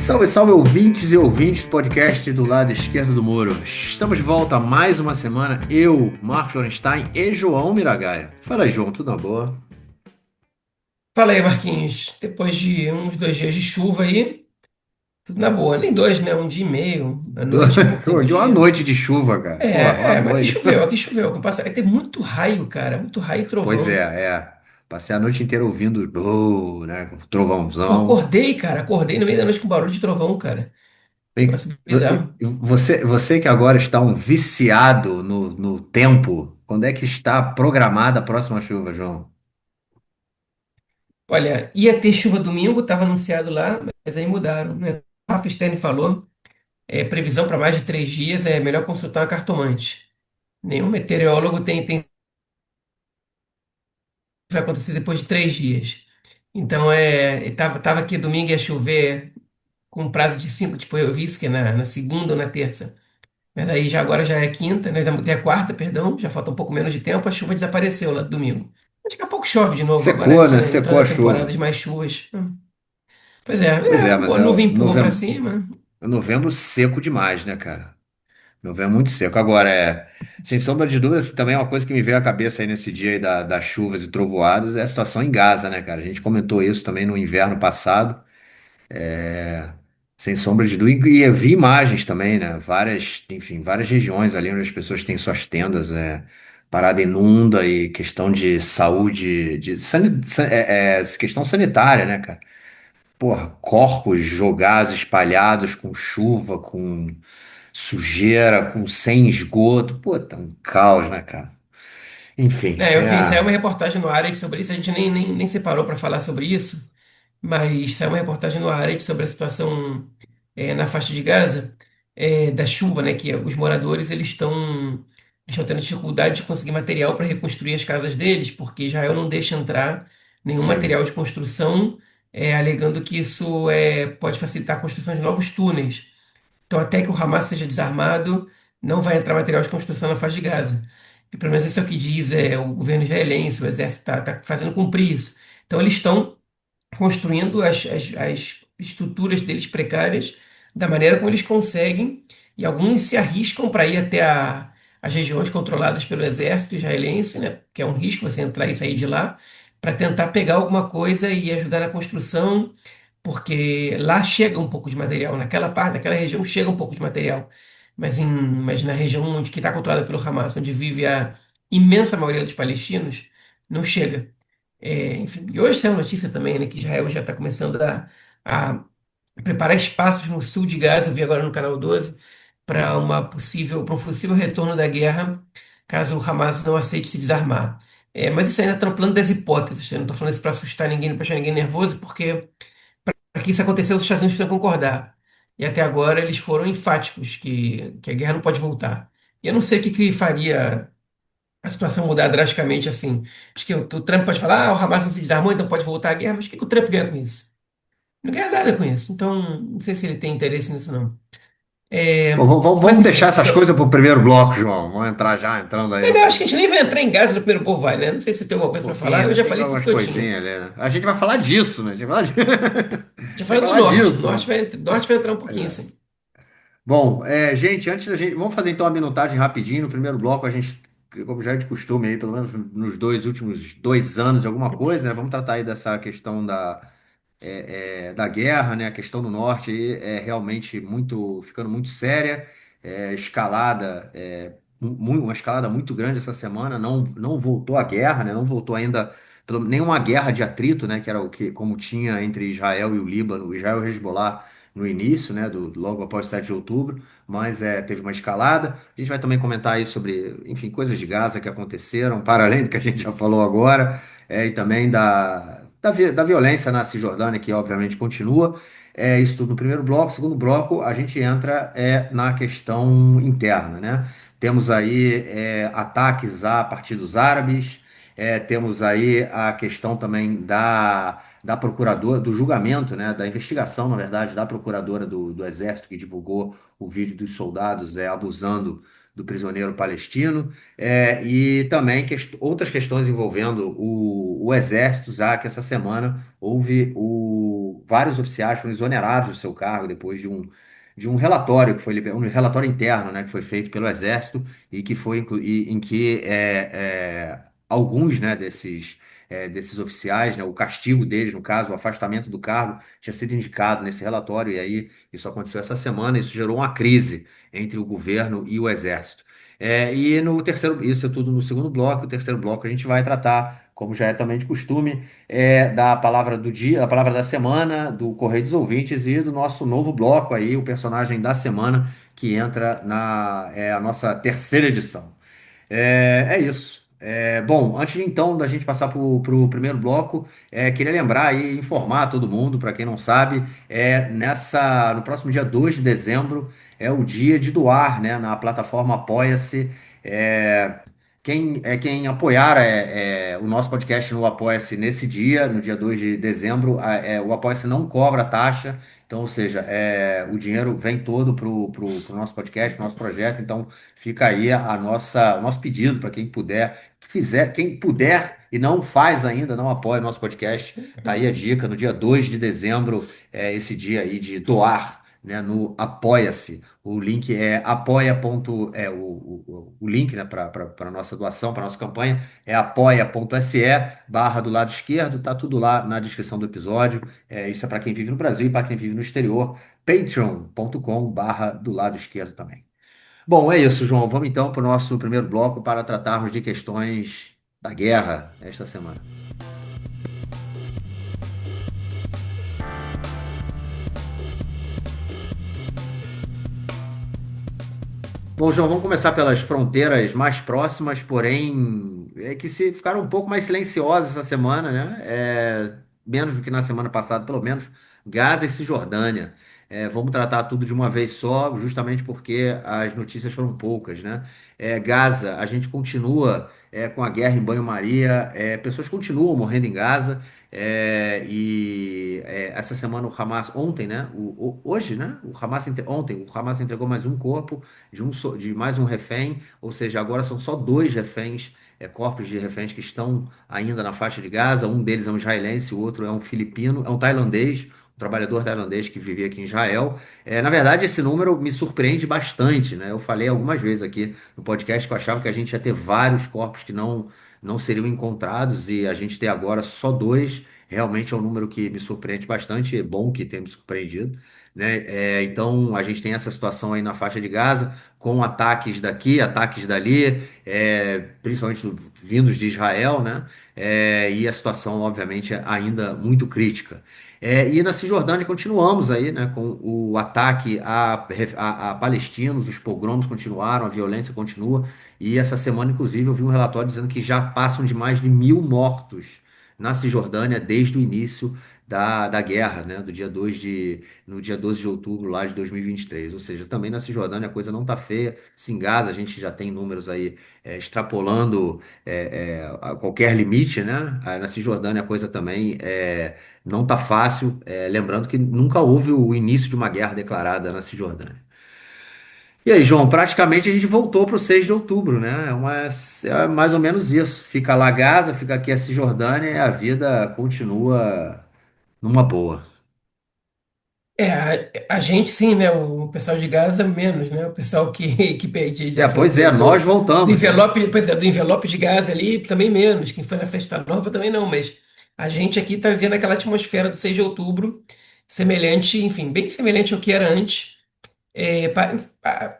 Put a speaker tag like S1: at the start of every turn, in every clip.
S1: Salve, salve, ouvintes e ouvintes do podcast do lado esquerdo do muro. Estamos de volta a mais uma semana. Eu, Marcos Lorenstein e João Miragaia. Fala aí, João, tudo na boa?
S2: Fala aí, Marquinhos. Depois de uns 2 dias de chuva aí, tudo na boa. Nem dois, né? Um dia e meio, à noite, um pouquinho do
S1: De uma
S2: dia.
S1: noite de chuva, cara. Porra, uma
S2: Mas aqui
S1: noite.
S2: choveu, aqui choveu. Tem muito raio, cara. Muito raio e
S1: Pois é,
S2: trovão.
S1: é. Passei a noite inteira ouvindo, né, com
S2: Pô,
S1: trovãozão.
S2: acordei, cara. Acordei no meio da noite com barulho de trovão, cara.
S1: Vem-
S2: Negócio bizarro.
S1: Você que agora está um viciado no tempo, quando é que está programada a próxima chuva, João?
S2: Olha, ia ter chuva domingo, estava anunciado lá, mas aí mudaram, né? O Rafa Stern falou, previsão para mais de 3 dias, é melhor consultar uma cartomante. Nenhum meteorólogo tem vai acontecer depois de 3 dias. Então, tava aqui domingo ia chover com prazo de cinco, tipo, eu vi isso que é na segunda ou na terça. Mas aí já agora já é quinta, né? Já é quarta, perdão, já falta um pouco menos de tempo, a chuva desapareceu lá domingo. Daqui a pouco chove de novo, agora
S1: Secou, né? Secou
S2: entrando
S1: a
S2: na temporada
S1: chuva.
S2: de mais chuvas. Pois
S1: Pois é, mas
S2: a
S1: é
S2: nuvem empurrou pra cima.
S1: novembro seco demais, né, cara? Novembro é muito seco. Agora, sem sombra de dúvidas, também é uma coisa que me veio à cabeça aí nesse dia aí das chuvas e trovoadas, é a situação em Gaza, né, cara? A gente comentou isso também no inverno passado, é, sem sombra de dúvida, e eu vi imagens também, né? Várias, enfim, várias regiões ali onde as pessoas têm suas tendas, parada inunda e questão de saúde, questão sanitária, né, cara? Porra, corpos jogados, espalhados com chuva, com sujeira, com sem esgoto. Pô, tá um caos, né, cara? Enfim,
S2: Eu vi, saiu uma reportagem no Ares sobre isso, a gente nem separou para falar sobre isso, mas saiu uma reportagem no Ares sobre a situação na faixa de Gaza, da chuva, né, que os moradores eles estão tendo dificuldade de conseguir material para reconstruir as casas deles, porque Israel não deixa entrar nenhum
S1: sim,
S2: material de construção, alegando que isso pode facilitar a construção de novos túneis. Então, até que o Hamas seja desarmado, não vai entrar material de construção na faixa de Gaza. E pelo menos isso é o que diz o governo israelense, o exército está fazendo cumprir isso. Então, eles estão construindo as estruturas deles precárias da maneira como eles conseguem, e alguns se arriscam para ir até as regiões controladas pelo exército israelense, né, que é um risco você entrar e sair de lá, para tentar pegar alguma coisa e ajudar na construção, porque lá chega um pouco de material, naquela parte, naquela região chega um pouco de material, mas na região onde que está controlada pelo Hamas, onde vive a imensa maioria dos palestinos, não chega. Enfim, e hoje saiu a notícia também, né, que Israel já está começando a preparar espaços no sul de Gaza, eu vi agora no canal 12, para um possível retorno da guerra, caso o Hamas não aceite se desarmar. Mas isso ainda está no plano das hipóteses, eu não estou falando isso para assustar ninguém, para deixar ninguém nervoso, porque para que isso acontecesse, os Estados Unidos precisam concordar. E até agora eles foram enfáticos que a guerra não pode voltar. E eu não sei o que faria a situação mudar drasticamente assim. Acho que o Trump pode falar, o Hamas não se desarmou, então pode voltar à guerra, mas o que o Trump ganha com isso? Não ganha nada com isso. Então, não sei se ele tem interesse nisso, não.
S1: bom,
S2: Mas
S1: vamos
S2: enfim,
S1: deixar essas coisas para o primeiro bloco, João. Vamos entrar já, entrando aí no
S2: eu acho que a
S1: primeiro.
S2: gente nem vai entrar em Gaza no primeiro povo, vai, né? Não sei se você tem alguma
S1: Um
S2: coisa para
S1: pouquinho,
S2: falar, eu
S1: né?
S2: já
S1: Tem
S2: falei tudo
S1: algumas
S2: que eu tinha.
S1: coisinhas ali, né? A gente vai falar disso, né? A gente vai falar,
S2: Já
S1: a gente vai
S2: falei do
S1: falar
S2: norte.
S1: disso, né?
S2: Norte vai entrar um pouquinho, sim.
S1: Bom, gente, antes da gente. Vamos fazer então a minutagem rapidinho. No primeiro bloco, a gente, como já é de costume aí, pelo menos nos dois últimos 2 anos, alguma coisa, né? Vamos tratar aí dessa questão da guerra, né? A questão do norte aí é realmente ficando muito séria, escalada, uma escalada muito grande essa semana. Não voltou a guerra, né? Não voltou ainda nenhuma guerra de atrito, né? Que era o que como tinha entre Israel e o Líbano, Israel e Hezbollah no início, né? Logo após 7 de outubro, mas teve uma escalada. A gente vai também comentar aí sobre, enfim, coisas de Gaza que aconteceram, para além do que a gente já falou agora e também da violência na Cisjordânia, que obviamente continua. Isso tudo no primeiro bloco. Segundo bloco, a gente entra na questão interna, né? Temos aí ataques a partidos árabes, Temos aí a questão também da procuradora, do julgamento, né, da investigação, na verdade, da procuradora do Exército, que divulgou o vídeo dos soldados abusando do prisioneiro palestino. E também outras questões envolvendo o Exército, já que essa semana houve vários oficiais foram exonerados do seu cargo depois de um relatório que foi um relatório interno, né, que foi feito pelo Exército e que foi em que alguns, né, desses oficiais, né, o castigo deles, no caso, o afastamento do cargo, tinha sido indicado nesse relatório, e aí isso aconteceu essa semana, isso gerou uma crise entre o governo e o exército. E no terceiro, isso é tudo no segundo bloco, o terceiro bloco a gente vai tratar, como já é também de costume, da palavra do dia, a palavra da semana, do Correio dos Ouvintes e do nosso novo bloco aí, o personagem da semana, que entra a nossa terceira edição. É isso. Bom, antes então da gente passar para o primeiro bloco, queria lembrar e informar todo mundo, para quem não sabe, no próximo dia 2 de dezembro é o dia de doar, né, na plataforma Apoia-se. É, quem apoiar o nosso podcast no Apoia-se nesse dia, no dia 2 de dezembro, o Apoia-se não cobra taxa, então, ou seja, o dinheiro vem todo pro nosso podcast, pro nosso projeto, então fica aí o nosso pedido para quem puder, quem puder e não faz ainda, não apoia o nosso podcast, tá aí a dica, no dia 2 de dezembro, esse dia aí de doar, né, no Apoia-se. O link é apoia. O link, né, para a nossa doação, para nossa campanha, é apoia.se/barra do lado esquerdo, tá tudo lá na descrição do episódio. Isso é para quem vive no Brasil e para quem vive no exterior. Patreon.com/barra do lado esquerdo também. Bom, é isso, João. Vamos então para o nosso primeiro bloco para tratarmos de questões da guerra esta semana. Bom, João, vamos começar pelas fronteiras mais próximas, porém, que se ficaram um pouco mais silenciosas essa semana, né? Menos do que na semana passada, pelo menos, Gaza e Cisjordânia. Vamos tratar tudo de uma vez só, justamente porque as notícias foram poucas, né? Gaza, a gente continua com a guerra em banho-maria, pessoas continuam morrendo em Gaza. Essa semana o Hamas, ontem, né? Hoje, né? Ontem, o Hamas entregou mais um corpo de mais um refém, ou seja, agora são só dois reféns, corpos de reféns que estão ainda na faixa de Gaza. Um deles é um israelense, o outro é um filipino, é um tailandês, um trabalhador tailandês que vivia aqui em Israel. Na verdade, esse número me surpreende bastante, né? Eu falei algumas vezes aqui no podcast que eu achava que a gente ia ter vários corpos que não seriam encontrados e a gente ter agora só dois. Realmente é um número que me surpreende bastante, é bom que tenha me surpreendido, né? Então a gente tem essa situação aí na faixa de Gaza, com ataques daqui, ataques dali, principalmente vindos de Israel, né? E a situação, obviamente, é ainda muito crítica. E na Cisjordânia continuamos aí, né, com o ataque a palestinos, os pogroms continuaram, a violência continua, e essa semana, inclusive, eu vi um relatório dizendo que já passam de mais de 1.000 mortos na Cisjordânia desde o início da guerra, né, no dia 12 de outubro lá de 2023. Ou seja, também na Cisjordânia a coisa não está feia. Se em Gaza a gente já tem números aí extrapolando a qualquer limite, né? Na Cisjordânia a coisa também não está fácil. Lembrando que nunca houve o início de uma guerra declarada na Cisjordânia. E aí, João, praticamente a gente voltou para o 6 de outubro, né? É mais ou menos isso. Fica lá Gaza, fica aqui a Cisjordânia e a vida continua numa boa.
S2: A gente sim, né? O pessoal de Gaza menos, né? O pessoal que pede da
S1: Pois é,
S2: fronteira
S1: nós
S2: do
S1: voltamos, né?
S2: envelope, pois é, do envelope de Gaza ali também menos. Quem foi na Festa Nova também não, mas a gente aqui tá vendo aquela atmosfera do 6 de outubro, semelhante, enfim, bem semelhante ao que era antes.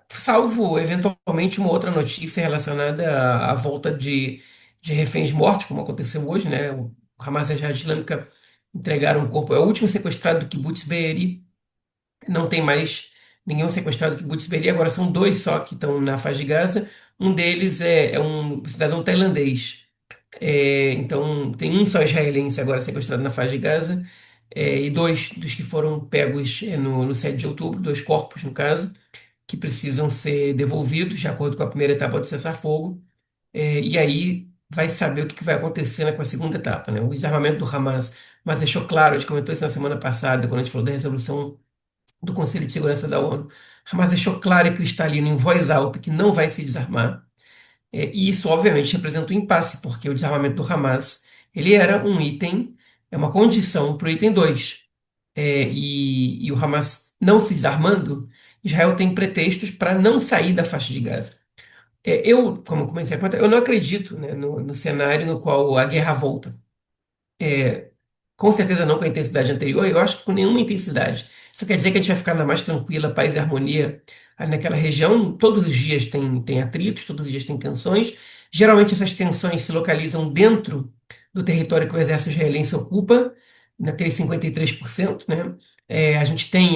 S2: Salvo eventualmente uma outra notícia relacionada à volta de reféns mortos, como aconteceu hoje, né? O Hamas e a Jihad Islâmica entregaram o corpo. É o último sequestrado do Kibbutz Be'eri. Não tem mais nenhum sequestrado do Kibbutz Be'eri. Agora são dois só que estão na faixa de Gaza. Um deles é um cidadão tailandês. Então tem um só israelense agora sequestrado na faixa de Gaza. E dois dos que foram pegos no 7 de outubro, dois corpos no caso que precisam ser devolvidos de acordo com a primeira etapa do cessar-fogo. E aí, vai saber o que vai acontecer, né, com a segunda etapa, né? O desarmamento do Hamas, mas deixou claro, a gente comentou isso na semana passada, quando a gente falou da resolução do Conselho de Segurança da ONU. Hamas deixou claro e cristalino, em voz alta, que não vai se desarmar. E isso, obviamente, representa um impasse, porque o desarmamento do Hamas, ele era um item, é uma condição para o item 2. E o Hamas não se desarmando, Israel tem pretextos para não sair da faixa de Gaza. Eu, como comecei a comentar, eu não acredito, né, no cenário no qual a guerra volta. Com certeza não com a intensidade anterior, eu acho que com nenhuma intensidade. Isso quer dizer que a gente vai ficar na mais tranquila, paz e harmonia ali naquela região. Todos os dias tem atritos, todos os dias tem tensões. Geralmente essas tensões se localizam dentro do território que o exército israelense ocupa, naqueles 53%, né? A gente tem,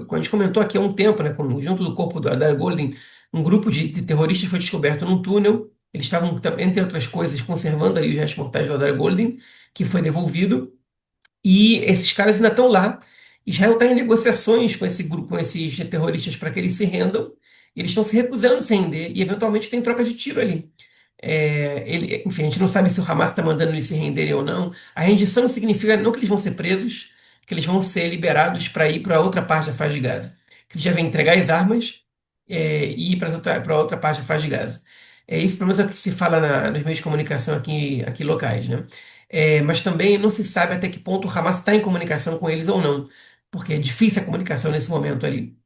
S2: como a gente comentou aqui há um tempo, né, junto do corpo do Adar Goldin, um grupo de terroristas foi descoberto num túnel. Eles estavam, entre outras coisas, conservando ali os restos mortais do Adar Goldin, que foi devolvido. E esses caras ainda estão lá. Israel está em negociações com esse grupo, com esses terroristas para que eles se rendam. Eles estão se recusando a se render e eventualmente tem troca de tiro ali. Enfim, a gente não sabe se o Hamas está mandando eles se renderem ou não. A rendição significa não que eles vão ser presos, que eles vão ser liberados para ir para outra parte da faixa de Gaza. Que eles devem entregar as armas, e ir para outra parte da faixa de Gaza. Isso, pelo menos, é o que se fala nos meios de comunicação aqui locais, né? Mas também não se sabe até que ponto o Hamas está em comunicação com eles ou não, porque é difícil a comunicação nesse momento ali.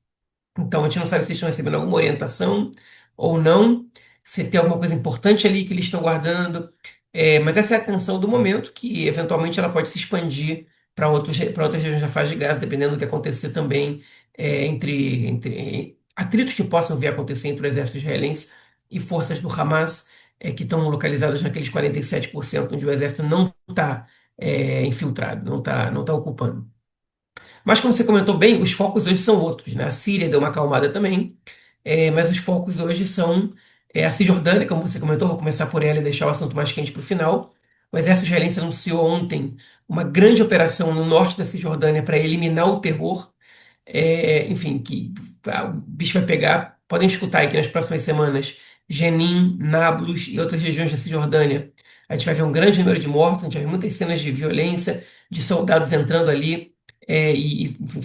S2: Então, a gente não sabe se eles estão recebendo alguma orientação ou não, se tem alguma coisa importante ali que eles estão guardando. Mas essa é a tensão do momento, que eventualmente ela pode se expandir para outras regiões da faixa de Gaza, dependendo do que acontecer também, entre atritos que possam vir a acontecer entre o exército israelense e forças do Hamas, que estão localizadas naqueles 47% onde o exército não está infiltrado, não tá ocupando. Mas como você comentou bem, os focos hoje são outros, né? A Síria deu uma acalmada também, mas os focos hoje são a Cisjordânia, como você comentou, vou começar por ela e deixar o assunto mais quente para o final. O exército israelense anunciou ontem uma grande operação no norte da Cisjordânia para eliminar o terror. Enfim, que o bicho vai pegar. Podem escutar aqui nas próximas semanas Jenin, Nablus e outras regiões da Cisjordânia. A gente vai ver um grande número de mortos, a gente vai ver muitas cenas de violência, de soldados entrando ali, enfim,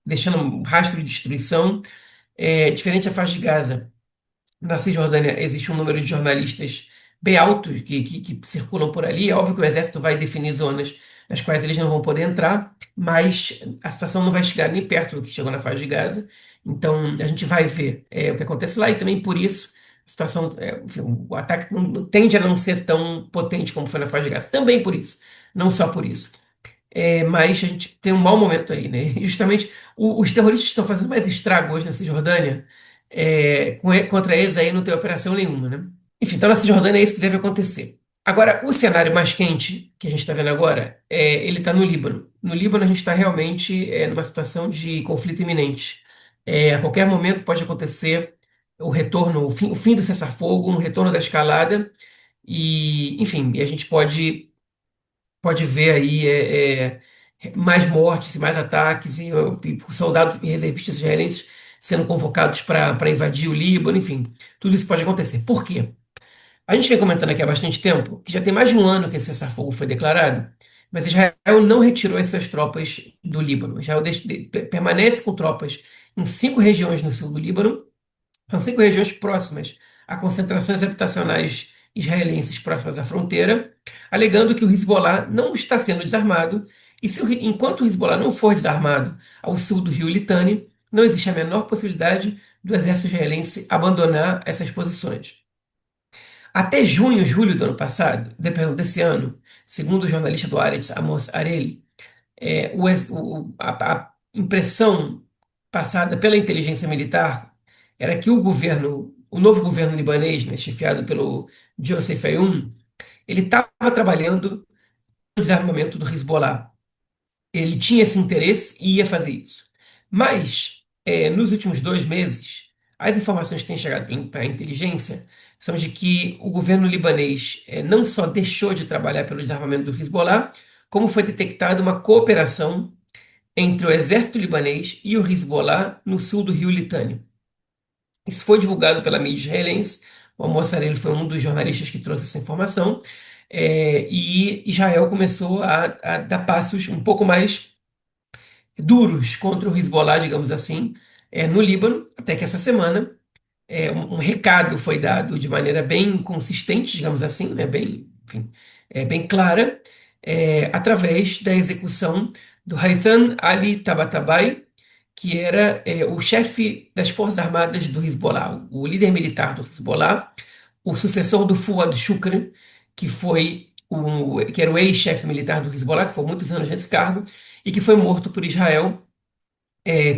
S2: deixando um rastro de destruição. Diferente da faixa de Gaza, na Cisjordânia existe um número de jornalistas bem alto que circulam por ali. É óbvio que o exército vai definir zonas nas quais eles não vão poder entrar, mas a situação não vai chegar nem perto do que chegou na faixa de Gaza. Então a gente vai ver o que acontece lá e também por isso a situação, enfim, o ataque tende a não ser tão potente como foi na faixa de Gaza. Também por isso, não só por isso. Mas a gente tem um mau momento aí, né? E justamente os terroristas estão fazendo mais estrago hoje na Cisjordânia, contra eles aí não tem operação nenhuma, né? Enfim, então na Cisjordânia é isso que deve acontecer. Agora, o cenário mais quente que a gente está vendo agora, ele está no Líbano. No Líbano a gente está realmente numa situação de conflito iminente. A qualquer momento pode acontecer o fim do cessar-fogo, um retorno da escalada e, enfim, e a gente pode ver aí mais mortes e mais ataques e soldados e reservistas israelenses sendo convocados para invadir o Líbano, enfim, tudo isso pode acontecer. Por quê? A gente vem comentando aqui há bastante tempo que já tem mais de um ano que esse cessar-fogo foi declarado, mas Israel não retirou essas tropas do Líbano. Israel permanece com tropas em 5 regiões no sul do Líbano. São 5 regiões próximas a concentrações habitacionais israelenses próximas à fronteira, alegando que o Hezbollah não está sendo desarmado, e enquanto o Hezbollah não for desarmado ao sul do rio Litani, não existe a menor possibilidade do exército israelense abandonar essas posições. Até junho, julho do ano passado, desse ano, segundo o jornalista do Haaretz, Amos Areli, a impressão passada pela inteligência militar era que o novo governo libanês, né, chefiado pelo Joseph Aoun, ele estava trabalhando no desarmamento do Hezbollah. Ele tinha esse interesse e ia fazer isso. Mas, nos últimos 2 meses, as informações que têm chegado para a inteligência são de que o governo libanês não só deixou de trabalhar pelo desarmamento do Hezbollah, como foi detectada uma cooperação entre o exército libanês e o Hezbollah no sul do rio Litani. Isso foi divulgado pela mídia israelense O Mossad foi um dos jornalistas que trouxe essa informação. E Israel começou a dar passos um pouco mais duros contra o Hezbollah, digamos assim, no Líbano, até que essa semana um recado foi dado de maneira bem consistente, digamos assim, né, bem, enfim, bem clara, através da execução do Haitham Ali Tabatabai, que era o chefe das Forças Armadas do Hezbollah, o líder militar do Hezbollah, o sucessor do Fuad Shukr, que era o ex-chefe militar do Hezbollah, que foi muitos anos nesse cargo, e que foi morto por Israel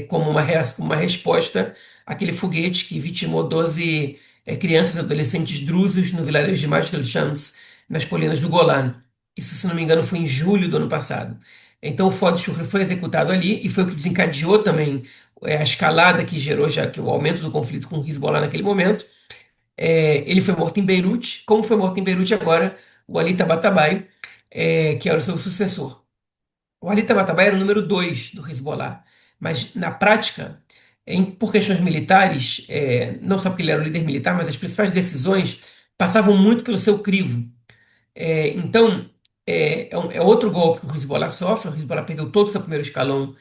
S2: como uma resposta àquele foguete que vitimou 12 crianças e adolescentes drusos no vilarejo de Majid Shams, nas colinas do Golan. Isso, se não me engano, foi em julho do ano passado. Então, o Ford Shukr foi executado ali e foi o que desencadeou também a escalada que gerou já que o aumento do conflito com o Hezbollah naquele momento. Ele foi morto em Beirute, como foi morto em Beirute agora o Ali Tabatabai, que era o seu sucessor. O Ali Tabatabai era o número 2 do Hezbollah, mas na prática, por questões militares, não só porque ele era o líder militar, mas as principais decisões passavam muito pelo seu crivo. Então, é outro golpe que o Hezbollah sofre. O Hezbollah perdeu todo o seu primeiro escalão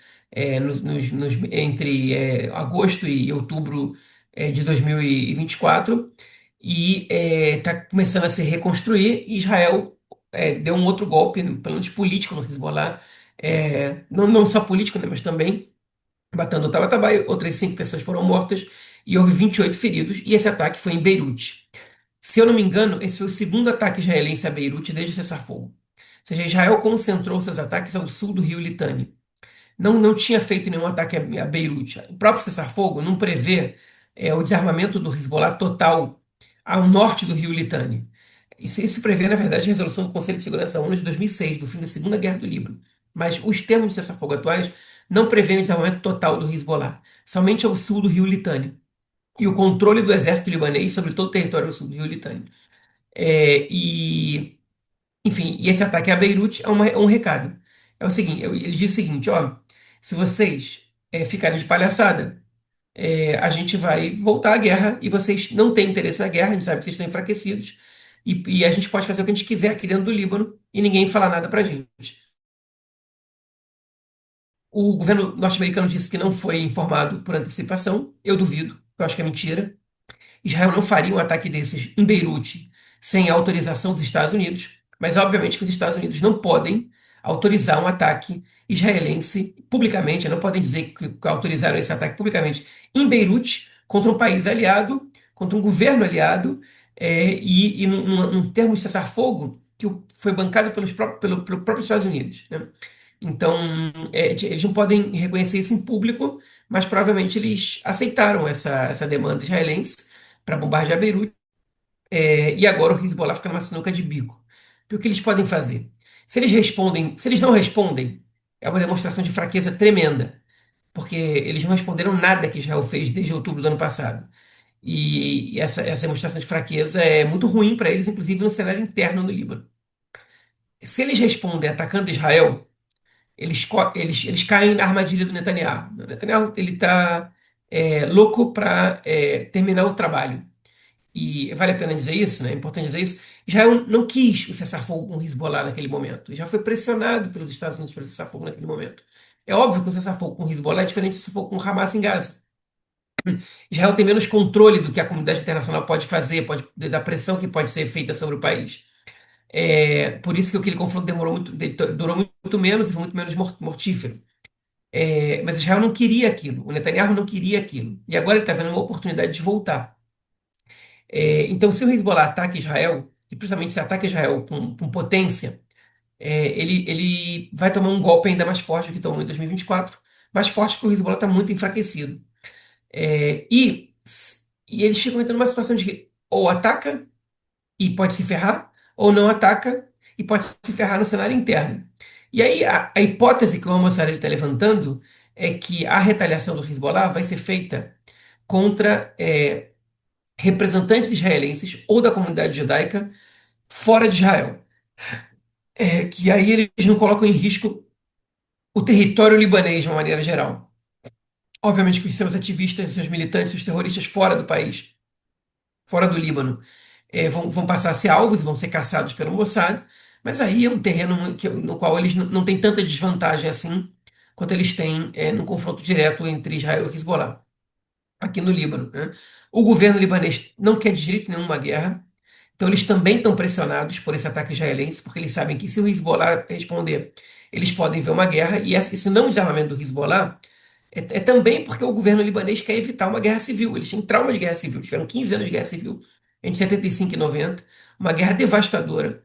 S2: entre agosto e outubro de 2024 e está começando a se reconstruir. E Israel deu um outro golpe, pelo menos político, no Hezbollah, não só político, né, mas também matando o Tabatabai. Outras 5 pessoas foram mortas e houve 28 feridos. E esse ataque foi em Beirute. Se eu não me engano, esse foi o segundo ataque israelense a Beirute desde o cessar-fogo. Ou seja, Israel concentrou seus ataques ao sul do rio Litani. Não tinha feito nenhum ataque a Beirute. O próprio cessar-fogo não prevê o desarmamento do Hezbollah total ao norte do rio Litani. Isso prevê, na verdade, a resolução do Conselho de Segurança da ONU de 2006, do fim da Segunda Guerra do Líbano. Mas os termos de cessar-fogo atuais não prevêem o desarmamento total do Hezbollah, somente ao sul do rio Litani. E o controle do exército libanês sobre todo o território ao sul do rio Litani. Enfim, e esse ataque a Beirute é um recado. É o seguinte, ele diz o seguinte, ó, se vocês ficarem de palhaçada, a gente vai voltar à guerra e vocês não têm interesse na guerra, a gente sabe que vocês estão enfraquecidos e a gente pode fazer o que a gente quiser aqui dentro do Líbano e ninguém falar nada pra gente. O governo norte-americano disse que não foi informado por antecipação, eu duvido, eu acho que é mentira. Israel não faria um ataque desses em Beirute sem a autorização dos Estados Unidos, mas obviamente que os Estados Unidos não podem autorizar um ataque israelense publicamente, não podem dizer que autorizaram esse ataque publicamente em Beirute contra um país aliado, contra um governo aliado, e num termo de cessar-fogo que foi bancado pelo próprio Estados Unidos, né? Então, eles não podem reconhecer isso em público, mas provavelmente eles aceitaram essa demanda israelense para bombardear Beirute, e agora o Hezbollah fica numa sinuca de bico. E o que eles podem fazer? Se eles não respondem, é uma demonstração de fraqueza tremenda, porque eles não responderam nada que Israel fez desde outubro do ano passado. E essa demonstração de fraqueza é muito ruim para eles, inclusive no cenário interno no Líbano. Se eles respondem atacando Israel, eles caem na armadilha do Netanyahu. O Netanyahu ele está louco para terminar o trabalho. E vale a pena dizer isso, né? É importante dizer isso. Israel não quis o cessar-fogo com o Hezbollah naquele momento. Já foi pressionado pelos Estados Unidos para o cessar-fogo naquele momento. É óbvio que o cessar-fogo com o Hezbollah é diferente do cessar-fogo com o Hamas em Gaza. Israel tem menos controle do que a comunidade internacional pode fazer, da pressão que pode ser feita sobre o país. Por isso que aquele confronto durou muito menos e foi muito menos mortífero. Mas Israel não queria aquilo, o Netanyahu não queria aquilo. E agora ele está vendo uma oportunidade de voltar. Então, se o Hezbollah ataca Israel, e principalmente se ataca Israel com potência, ele vai tomar um golpe ainda mais forte do que tomou em 2024, mais forte porque o Hezbollah está muito enfraquecido. E eles ficam entrando numa situação de que ou ataca e pode se ferrar, ou não ataca e pode se ferrar no cenário interno. E aí a hipótese que o Mossad está levantando é que a retaliação do Hezbollah vai ser feita contra representantes israelenses ou da comunidade judaica fora de Israel. Que aí eles não colocam em risco o território libanês de uma maneira geral. Obviamente que os seus ativistas, seus militantes, seus terroristas fora do país fora do Líbano, vão passar a ser alvos e vão ser caçados pelo Mossad, mas aí é um terreno no qual eles não têm tanta desvantagem assim quanto eles têm no confronto direto entre Israel e Hezbollah, aqui no Líbano, né? O governo libanês não quer de jeito nenhum uma guerra, então eles também estão pressionados por esse ataque israelense, porque eles sabem que se o Hezbollah responder, eles podem ver uma guerra, e esse não desarmamento do Hezbollah é também porque o governo libanês quer evitar uma guerra civil. Eles têm trauma de guerra civil, tiveram 15 anos de guerra civil entre 75 e 90, uma guerra devastadora.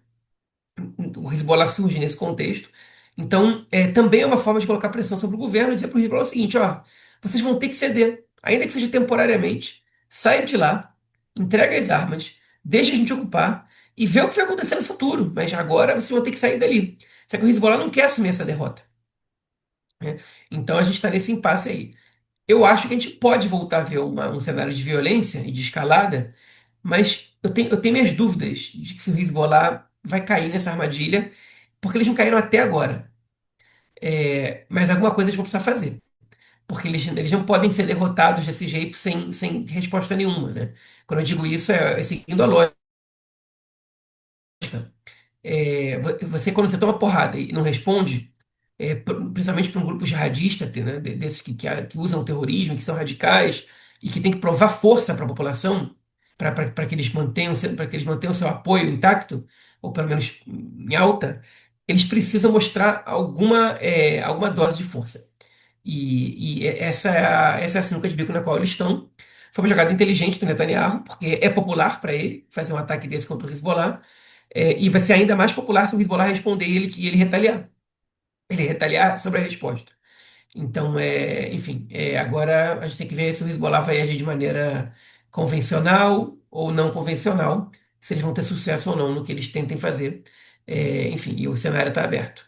S2: O Hezbollah surge nesse contexto. Então, também é uma forma de colocar pressão sobre o governo e dizer para o Hezbollah o seguinte: ó, vocês vão ter que ceder, ainda que seja temporariamente, saia de lá, entrega as armas, deixa a gente ocupar e vê o que vai acontecer no futuro. Mas agora vocês vão ter que sair dali. Só que o Hezbollah não quer assumir essa derrota, né? Então a gente está nesse impasse aí. Eu acho que a gente pode voltar a ver um cenário de violência e de escalada, mas eu tenho minhas dúvidas de que se o Hezbollah vai cair nessa armadilha, porque eles não caíram até agora. Mas alguma coisa eles vão precisar fazer, porque eles não podem ser derrotados desse jeito sem resposta nenhuma, né? Quando eu digo isso, é seguindo a lógica. Você, quando você toma porrada e não responde, principalmente para um grupo jihadista, né, desses que usam o terrorismo, que são radicais e que tem que provar força para a população, para que eles mantenham, para que eles mantenham seu apoio intacto, ou pelo menos em alta, eles precisam mostrar alguma dose de força. E essa é a sinuca de bico na qual eles estão. Foi uma jogada inteligente do Netanyahu, porque é popular para ele fazer um ataque desse contra o Hezbollah. E vai ser ainda mais popular se o Hezbollah responder e ele retaliar. Ele retaliar sobre a resposta. Então, enfim, agora a gente tem que ver se o Hezbollah vai agir de maneira convencional ou não convencional, se eles vão ter sucesso ou não no que eles tentem fazer. Enfim, e o cenário está aberto.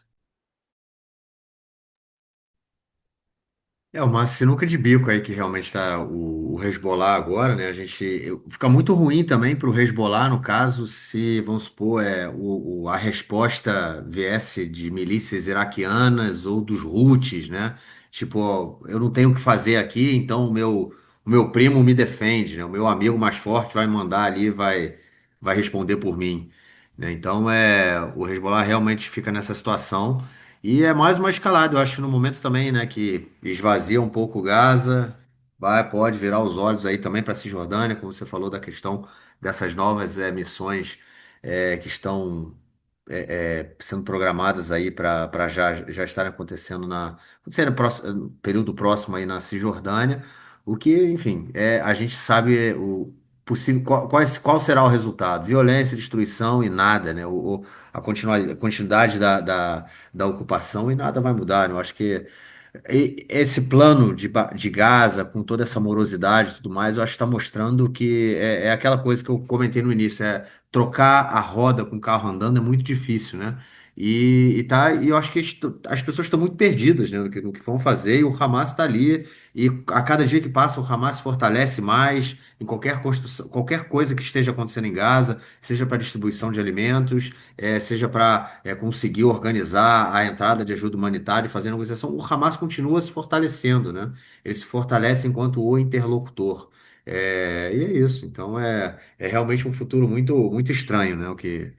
S1: É uma sinuca de bico aí que realmente está o Hezbollah agora, né? Fica muito ruim também para o Hezbollah, no caso, se, vamos supor, a resposta viesse de milícias iraquianas ou dos Houthis, né? Tipo, ó, eu não tenho o que fazer aqui, então o meu primo me defende, né? O meu amigo mais forte vai mandar ali, vai responder por mim, né? Então, o Hezbollah realmente fica nessa situação. E é mais uma escalada, eu acho que no momento também, né, que esvazia um pouco Gaza, pode virar os olhos aí também para a Cisjordânia, como você falou da questão dessas novas missões que estão sendo programadas aí para já estarem acontecendo acontecer no período próximo aí na Cisjordânia, o que, enfim, a gente sabe o possível, qual será o resultado? Violência, destruição e nada, né? A continuidade da ocupação e nada vai mudar, né? Eu acho que esse plano de Gaza, com toda essa morosidade e tudo mais, eu acho que está mostrando que é aquela coisa que eu comentei no início, trocar a roda com o carro andando é muito difícil, né? E eu acho que as pessoas estão muito perdidas, né, no que vão fazer, e o Hamas está ali, e a cada dia que passa o Hamas se fortalece mais em qualquer construção, qualquer coisa que esteja acontecendo em Gaza, seja para distribuição de alimentos, seja para conseguir organizar a entrada de ajuda humanitária e fazer negociação, o Hamas continua se fortalecendo, né? Ele se fortalece enquanto o interlocutor. E é isso. Então é realmente um futuro muito, muito estranho, né? O que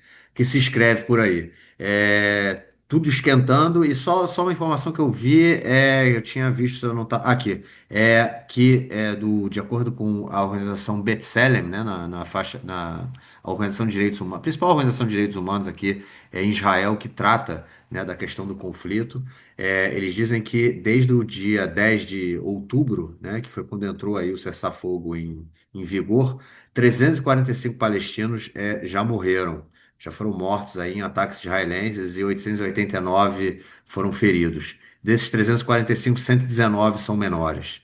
S1: se escreve por aí. Tudo esquentando, e só uma informação que eu vi, eu tinha visto, se eu não tá, aqui, que de acordo com a organização B'Tselem, né, na faixa, a organização de direitos humanos, a principal organização de direitos humanos aqui em Israel, que trata, né, da questão do conflito, eles dizem que desde o dia 10 de outubro, né, que foi quando entrou aí o cessar-fogo em vigor, 345 palestinos já morreram, já foram mortos aí em ataques israelenses e 889 foram feridos. Desses 345, 119 são menores.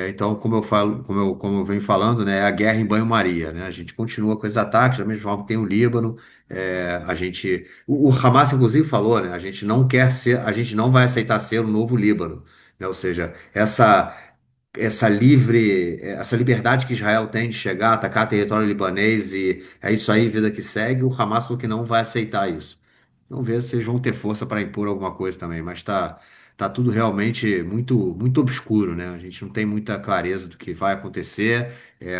S1: Então, como eu falo, como eu venho falando, né, é a guerra em banho-maria, né? A gente continua com esses ataques, da mesma forma que tem o Líbano. O Hamas, inclusive, falou, né? A gente não quer ser, a gente não vai aceitar ser o novo Líbano, né? Ou seja, essa liberdade que Israel tem de chegar, atacar território libanês e é isso aí, vida que segue, o Hamas falou que não vai aceitar isso. Vamos ver se eles vão ter força para impor alguma coisa também, mas tá tudo realmente muito obscuro, né? A gente não tem muita clareza do que vai acontecer.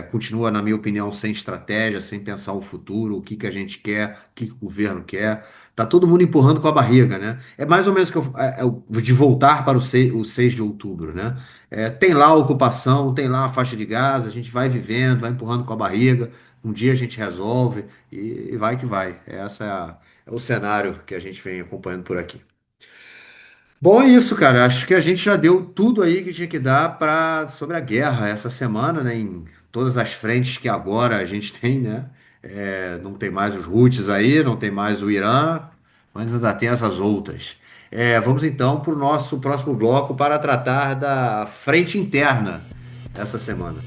S1: Continua, na minha opinião, sem estratégia, sem pensar o futuro, o que que a gente quer, o que que o governo quer. Tá todo mundo empurrando com a barriga, né? É mais ou menos que de voltar para o 6 de outubro, né? Tem lá a ocupação, tem lá a faixa de Gaza, a gente vai vivendo, vai empurrando com a barriga. Um dia a gente resolve e vai que vai. É o cenário que a gente vem acompanhando por aqui. Bom, é isso, cara. Acho que a gente já deu tudo aí que tinha que dar sobre a guerra essa semana, né? Em todas as frentes que agora a gente tem, né? Não tem mais os Houthis aí, não tem mais o Irã, mas ainda tem essas outras. Vamos então para o nosso próximo bloco para tratar da frente interna essa semana.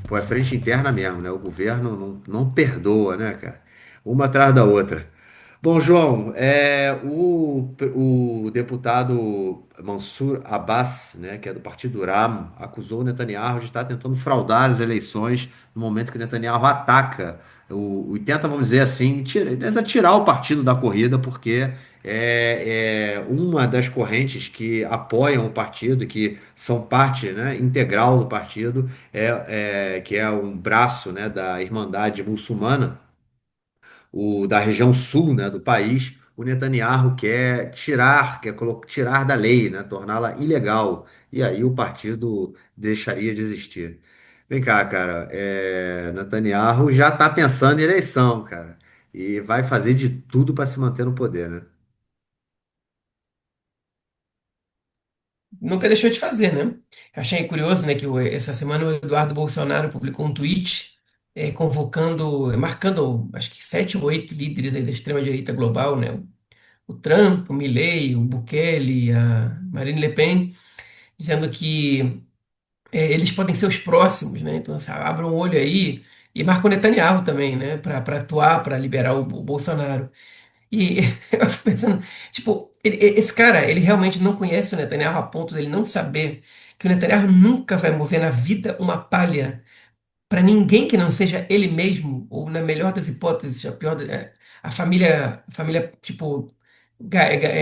S1: Pô, é frente interna mesmo, né? O governo não perdoa, né, cara? Uma atrás da outra. Bom, João, o deputado Mansur Abbas, né, que é do partido RAM, acusou o Netanyahu de estar tentando fraudar as eleições no momento que o Netanyahu ataca e tenta, vamos dizer assim, tenta tirar o partido da corrida, porque é uma das correntes que apoiam o partido, que são parte, né, integral do partido, que é um braço, né, da Irmandade Muçulmana da região sul, né, do país, o Netanyahu tirar da lei, né, torná-la ilegal. E aí o partido deixaria de existir. Vem cá, cara, Netanyahu já está pensando em eleição, cara, e vai fazer de tudo para se manter no poder, né?
S2: Nunca deixou de fazer, né? Eu achei curioso, né, que essa semana o Eduardo Bolsonaro publicou um tweet marcando, acho que 7 ou 8 líderes aí da extrema-direita global, né? O Trump, o Milley, o Bukele, a Marine Le Pen, dizendo que eles podem ser os próximos, né? Então, assim, abram um olho aí e marca o Netanyahu também, né? Para atuar, para liberar o Bolsonaro. E eu fico pensando, tipo, esse cara, ele realmente não conhece o Netanyahu a ponto dele não saber que o Netanyahu nunca vai mover na vida uma palha para ninguém que não seja ele mesmo, ou na melhor das hipóteses, a família, tipo,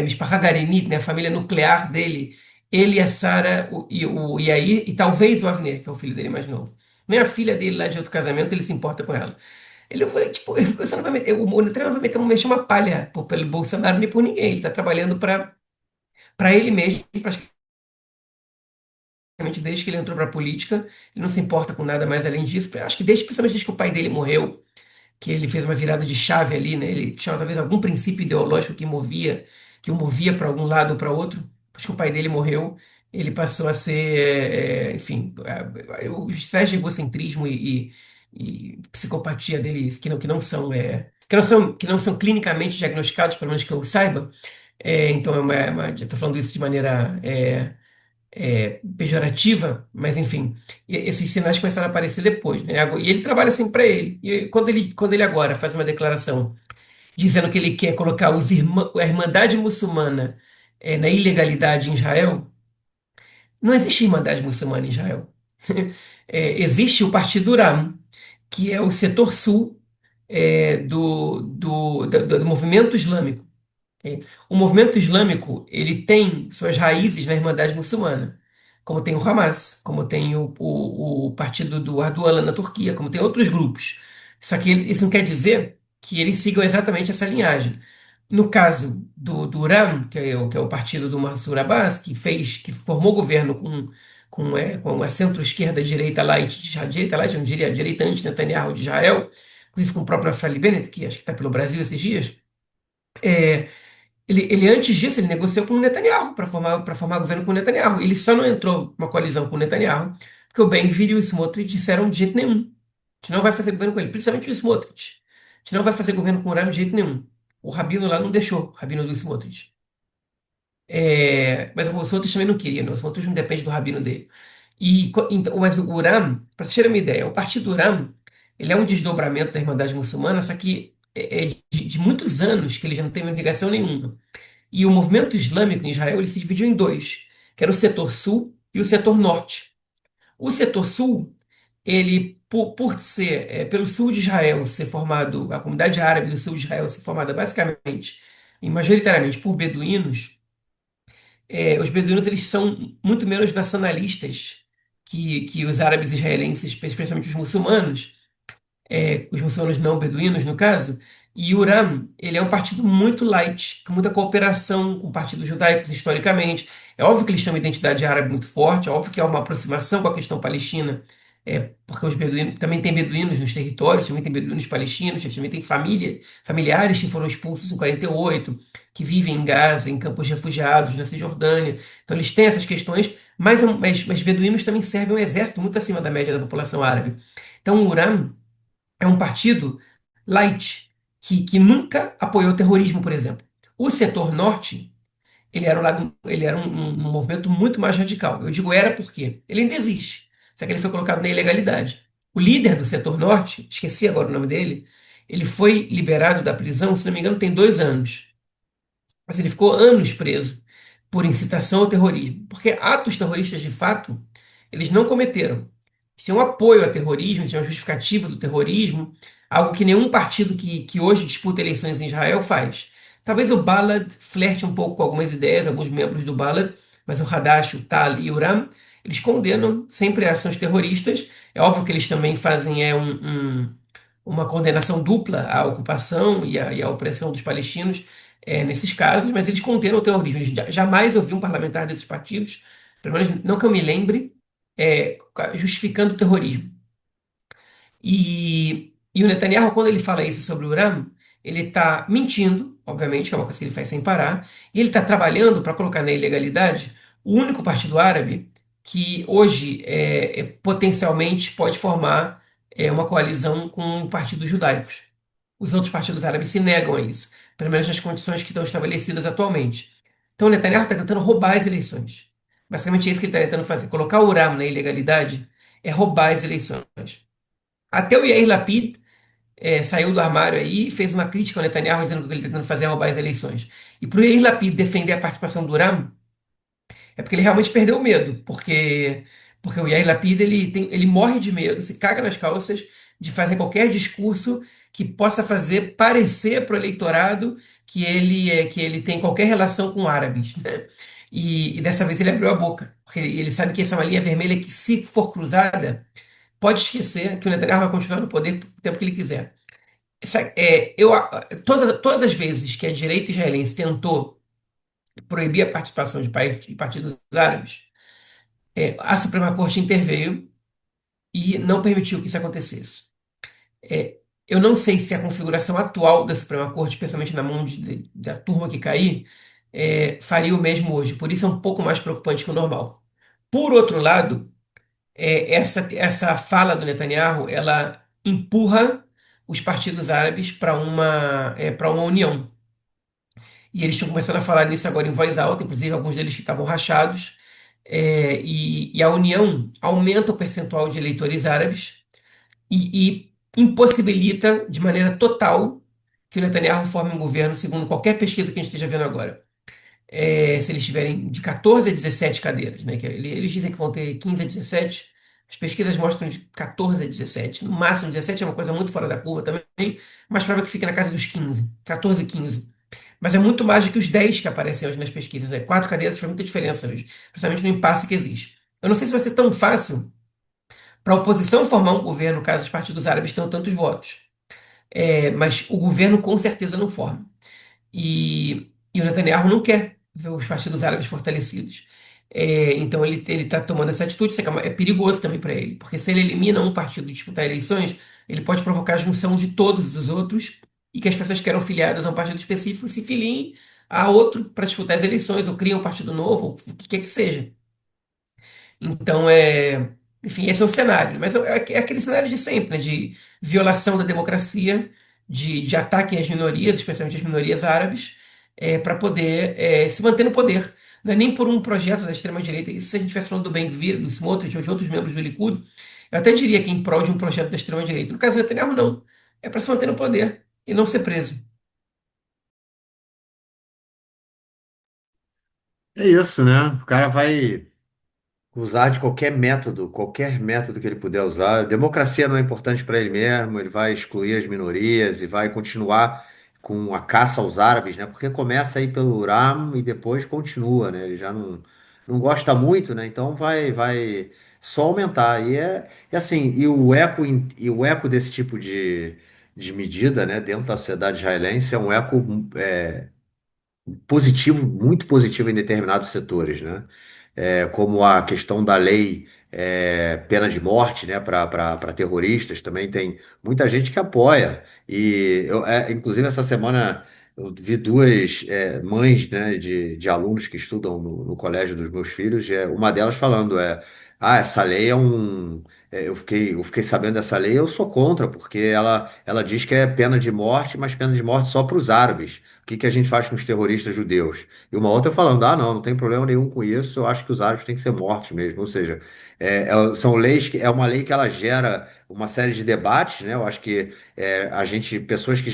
S2: Mishpachá Garinit, né, a família nuclear dele, ele e a Sara, e aí, e talvez o Avner, que é o filho dele mais novo. Nem a filha dele lá de outro casamento, ele se importa com ela. Ele vai, tipo, você não vai meter, o Netanyahu não vai meter, mexer uma palha pelo Bolsonaro nem por ninguém. Ele está trabalhando para ele mesmo, praticamente desde que ele entrou para a política. Ele não se importa com nada mais além disso. Acho que principalmente desde que o pai dele morreu, que ele fez uma virada de chave ali, né? Ele tinha talvez algum princípio ideológico que o movia para algum lado ou para outro. Depois que o pai dele morreu, ele passou a ser, enfim, o estresse de egocentrismo e psicopatia dele que não são clinicamente diagnosticados, pelo menos que eu saiba. Então eu estou falando isso de maneira pejorativa, mas enfim, esses sinais começaram a aparecer depois, né? E ele trabalha assim para ele. E quando ele agora faz uma declaração dizendo que ele quer colocar a Irmandade Muçulmana na ilegalidade em Israel, não existe Irmandade Muçulmana em Israel. Existe o Partido Ram, que é o setor sul do movimento islâmico. O movimento islâmico ele tem suas raízes na Irmandade Muçulmana, como tem o Hamas, como tem o partido do Erdogan na Turquia, como tem outros grupos. Só que isso não quer dizer que eles sigam exatamente essa linhagem. No caso do RAM, que é o partido do Mansur Abbas, que formou governo com a centro-esquerda direita light, direita light, eu não diria direita anti-Netanyahu de Israel, inclusive com o próprio Naftali Bennett, que acho que está pelo Brasil esses dias. é, antes disso, ele negociou com o Netanyahu para formar governo com o Netanyahu. Ele só não entrou numa coalizão com o Netanyahu porque o Ben-Gvir e o Smotrich disseram de jeito nenhum. A gente não vai fazer governo com ele, principalmente o Smotrich. A gente não vai fazer governo com o Ram de jeito nenhum. O Rabino lá não deixou, o Rabino do Smotrich. Mas o Smotrich também não queria, né? O Smotrich não depende do Rabino dele. Então, mas o Ram, para vocês terem uma ideia, o partido Ram, ele é um desdobramento da Irmandade Muçulmana, só que é de muitos anos que ele já não tem ligação nenhuma. E o movimento islâmico em Israel ele se dividiu em dois, que era o setor sul e o setor norte. O setor sul ele, por ser, pelo sul de Israel ser formado, a comunidade árabe do sul de Israel ser formada basicamente e majoritariamente por beduínos, os beduínos eles são muito menos nacionalistas que os árabes israelenses, especialmente os muçulmanos, os muçulmanos não beduínos, no caso, e o Uram, ele é um partido muito light, com muita cooperação com partidos judaicos historicamente. É óbvio que eles têm uma identidade árabe muito forte, é óbvio que há uma aproximação com a questão palestina, porque os beduínos também tem beduínos nos territórios, também tem beduínos palestinos, eles também têm familiares que foram expulsos em 48, que vivem em Gaza, em campos de refugiados, na Cisjordânia. Então eles têm essas questões, mas beduínos também servem um exército muito acima da média da população árabe. Então o Uram é um partido light, que nunca apoiou o terrorismo, por exemplo. O setor norte, ele era um movimento muito mais radical. Eu digo era porque ele ainda existe, só que ele foi colocado na ilegalidade. O líder do setor norte, esqueci agora o nome dele, ele foi liberado da prisão, se não me engano, tem 2 anos. Mas ele ficou anos preso por incitação ao terrorismo, porque atos terroristas de fato eles não cometeram. Tinha um apoio ao terrorismo, tinha uma justificativa do terrorismo, algo que nenhum partido que hoje disputa eleições em Israel faz. Talvez o Balad flerte um pouco com algumas ideias, alguns membros do Balad, mas o Hadash, o Tal e o Ram, eles condenam sempre ações terroristas. É óbvio que eles também fazem uma condenação dupla à ocupação e à opressão dos palestinos nesses casos, mas eles condenam o terrorismo. Jamais ouvi um parlamentar desses partidos, pelo menos não que eu me lembre, justificando o terrorismo. E o Netanyahu, quando ele fala isso sobre o Irã, ele está mentindo, obviamente, que é uma coisa que ele faz sem parar, e ele está trabalhando para colocar na ilegalidade o único partido árabe que hoje potencialmente pode formar uma coalizão com partidos judaicos. Os outros partidos árabes se negam a isso, pelo menos nas condições que estão estabelecidas atualmente. Então o Netanyahu está tentando roubar as eleições. Basicamente é isso que ele está tentando fazer. Colocar o Uram na ilegalidade é roubar as eleições. Até o Yair Lapid saiu do armário aí e fez uma crítica ao Netanyahu, dizendo que o que ele está tentando fazer é roubar as eleições. E para o Yair Lapid defender a participação do Uram, é porque ele realmente perdeu o medo, porque o Yair Lapid ele morre de medo, se caga nas calças de fazer qualquer discurso que possa fazer parecer para o eleitorado que ele tem qualquer relação com árabes, né? E dessa vez ele abriu a boca, porque ele sabe que essa é uma linha vermelha que, se for cruzada, pode esquecer que o Netanyahu vai continuar no poder o tempo que ele quiser. Todas as vezes que a direita israelense tentou proibir a participação de partidos árabes, a Suprema Corte interveio e não permitiu que isso acontecesse. É, eu não sei se a configuração atual da Suprema Corte, especialmente na mão da turma que cair, faria o mesmo hoje. Por isso é um pouco mais preocupante que o normal. Por outro lado, essa fala do Netanyahu, ela empurra os partidos árabes para uma união. E eles estão começando a falar nisso agora em voz alta, inclusive alguns deles que estavam rachados. E a União aumenta o percentual de eleitores árabes e impossibilita de maneira total que o Netanyahu forme um governo, segundo qualquer pesquisa que a gente esteja vendo agora. Se eles tiverem de 14 a 17 cadeiras, né? Eles dizem que vão ter 15 a 17. As pesquisas mostram de 14 a 17. No máximo, 17 é uma coisa muito fora da curva também, mas provável que fique na casa dos 15, 14, 15. Mas é muito mais do que os 10 que aparecem hoje nas pesquisas. Quatro cadeiras faz muita diferença hoje, principalmente no impasse que existe. Eu não sei se vai ser tão fácil para a oposição formar um governo caso os partidos árabes tenham tantos votos. Mas o governo com certeza não forma. E o Netanyahu não quer ver os partidos árabes fortalecidos. Então ele está tomando essa atitude, isso é perigoso também para ele, porque se ele elimina um partido e disputar eleições, ele pode provocar a junção de todos os outros e que as pessoas que eram filiadas a um partido específico se filiem a outro para disputar as eleições, ou criam um partido novo, ou o que quer que seja. Então, enfim, esse é o cenário. Mas é aquele cenário de sempre, né? De violação da democracia, de ataque às minorias, especialmente às minorias árabes, para poder se manter no poder. Não é nem por um projeto da extrema-direita. Isso, se a gente estivesse falando do Ben-Gvir, do Smotrich ou de outros membros do Likud, eu até diria que em prol de um projeto da extrema-direita. No caso do Netanyahu, não. É para se manter no poder e não ser preso.
S1: É isso, né? O cara vai. Usar de qualquer método que ele puder usar. Democracia não é importante para ele mesmo, ele vai excluir as minorias e vai continuar com a caça aos árabes, né? Porque começa aí pelo Uram e depois continua, né? Ele já não gosta muito, né? Então vai só aumentar. E assim, e o eco desse tipo de medida, né, dentro da sociedade israelense é um eco positivo, muito positivo em determinados setores, né? Como a questão da lei, pena de morte, né, para terroristas, também tem muita gente que apoia. Inclusive, essa semana eu vi duas mães, né, de alunos que estudam no colégio dos meus filhos, uma delas falando, essa lei é um. Eu fiquei sabendo dessa lei, eu sou contra, porque ela diz que é pena de morte, mas pena de morte só para os árabes. O que que a gente faz com os terroristas judeus? E uma outra falando, não tem problema nenhum com isso, eu acho que os árabes têm que ser mortos mesmo. Ou seja, são leis que é uma lei que ela gera uma série de debates, né? Eu acho que pessoas que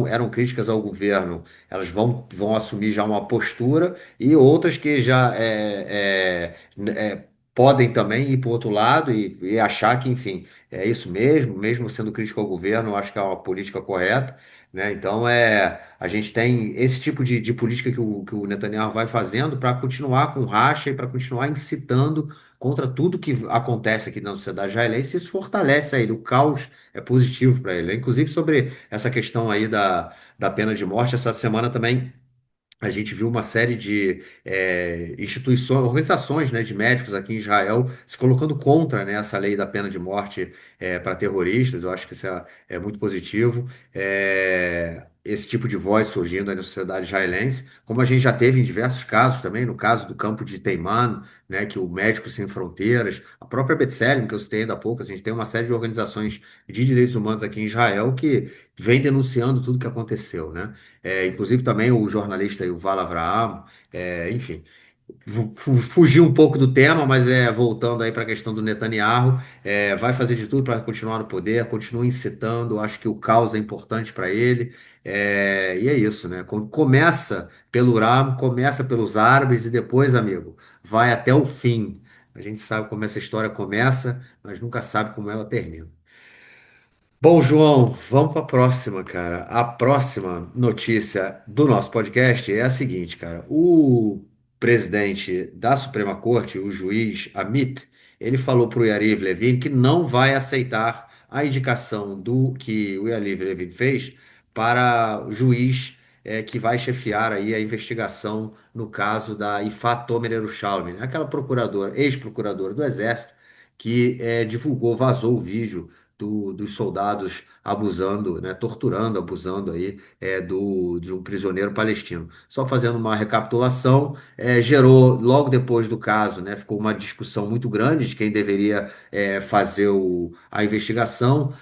S1: eram críticas ao governo, elas vão assumir já uma postura, e outras que já podem também ir para o outro lado e achar que, enfim, é isso mesmo, mesmo sendo crítico ao governo, eu acho que é uma política correta, né? Então, a gente tem esse tipo de política que o Netanyahu vai fazendo para continuar com racha e para continuar incitando contra tudo que acontece aqui na sociedade israelense. Isso fortalece ele, o caos é positivo para ele. Inclusive, sobre essa questão aí da pena de morte, essa semana também. A gente viu uma série de instituições, organizações, né, de médicos aqui em Israel se colocando contra, né, essa lei da pena de morte para terroristas. Eu acho que isso é muito positivo. Esse tipo de voz surgindo aí na sociedade israelense, como a gente já teve em diversos casos também, no caso do campo de Teiman, né, que o Médicos Sem Fronteiras, a própria B'Tselem, que eu citei ainda há pouco, a gente tem uma série de organizações de direitos humanos aqui em Israel que vem denunciando tudo que aconteceu, né? Inclusive também o jornalista Yuval Avraham, enfim, fugiu um pouco do tema, mas voltando aí para a questão do Netanyahu, vai fazer de tudo para continuar no poder, continua incitando, acho que o caos é importante para ele, e é isso, né? Começa pelo Uram, começa pelos árabes e depois, amigo, vai até o fim. A gente sabe como essa história começa, mas nunca sabe como ela termina. Bom, João, vamos para a próxima, cara. A próxima notícia do nosso podcast é a seguinte, cara. O presidente da Suprema Corte, o juiz Amit, ele falou para o Yariv Levin que não vai aceitar a indicação do que o Yariv Levin fez para o juiz que vai chefiar aí a investigação no caso da Ifat Tomer Yerushalmi, né? Aquela procuradora, ex-procuradora do Exército, que vazou o vídeo dos soldados abusando, né, torturando, abusando aí de um prisioneiro palestino. Só fazendo uma recapitulação, gerou, logo depois do caso, né, ficou uma discussão muito grande de quem deveria fazer a investigação.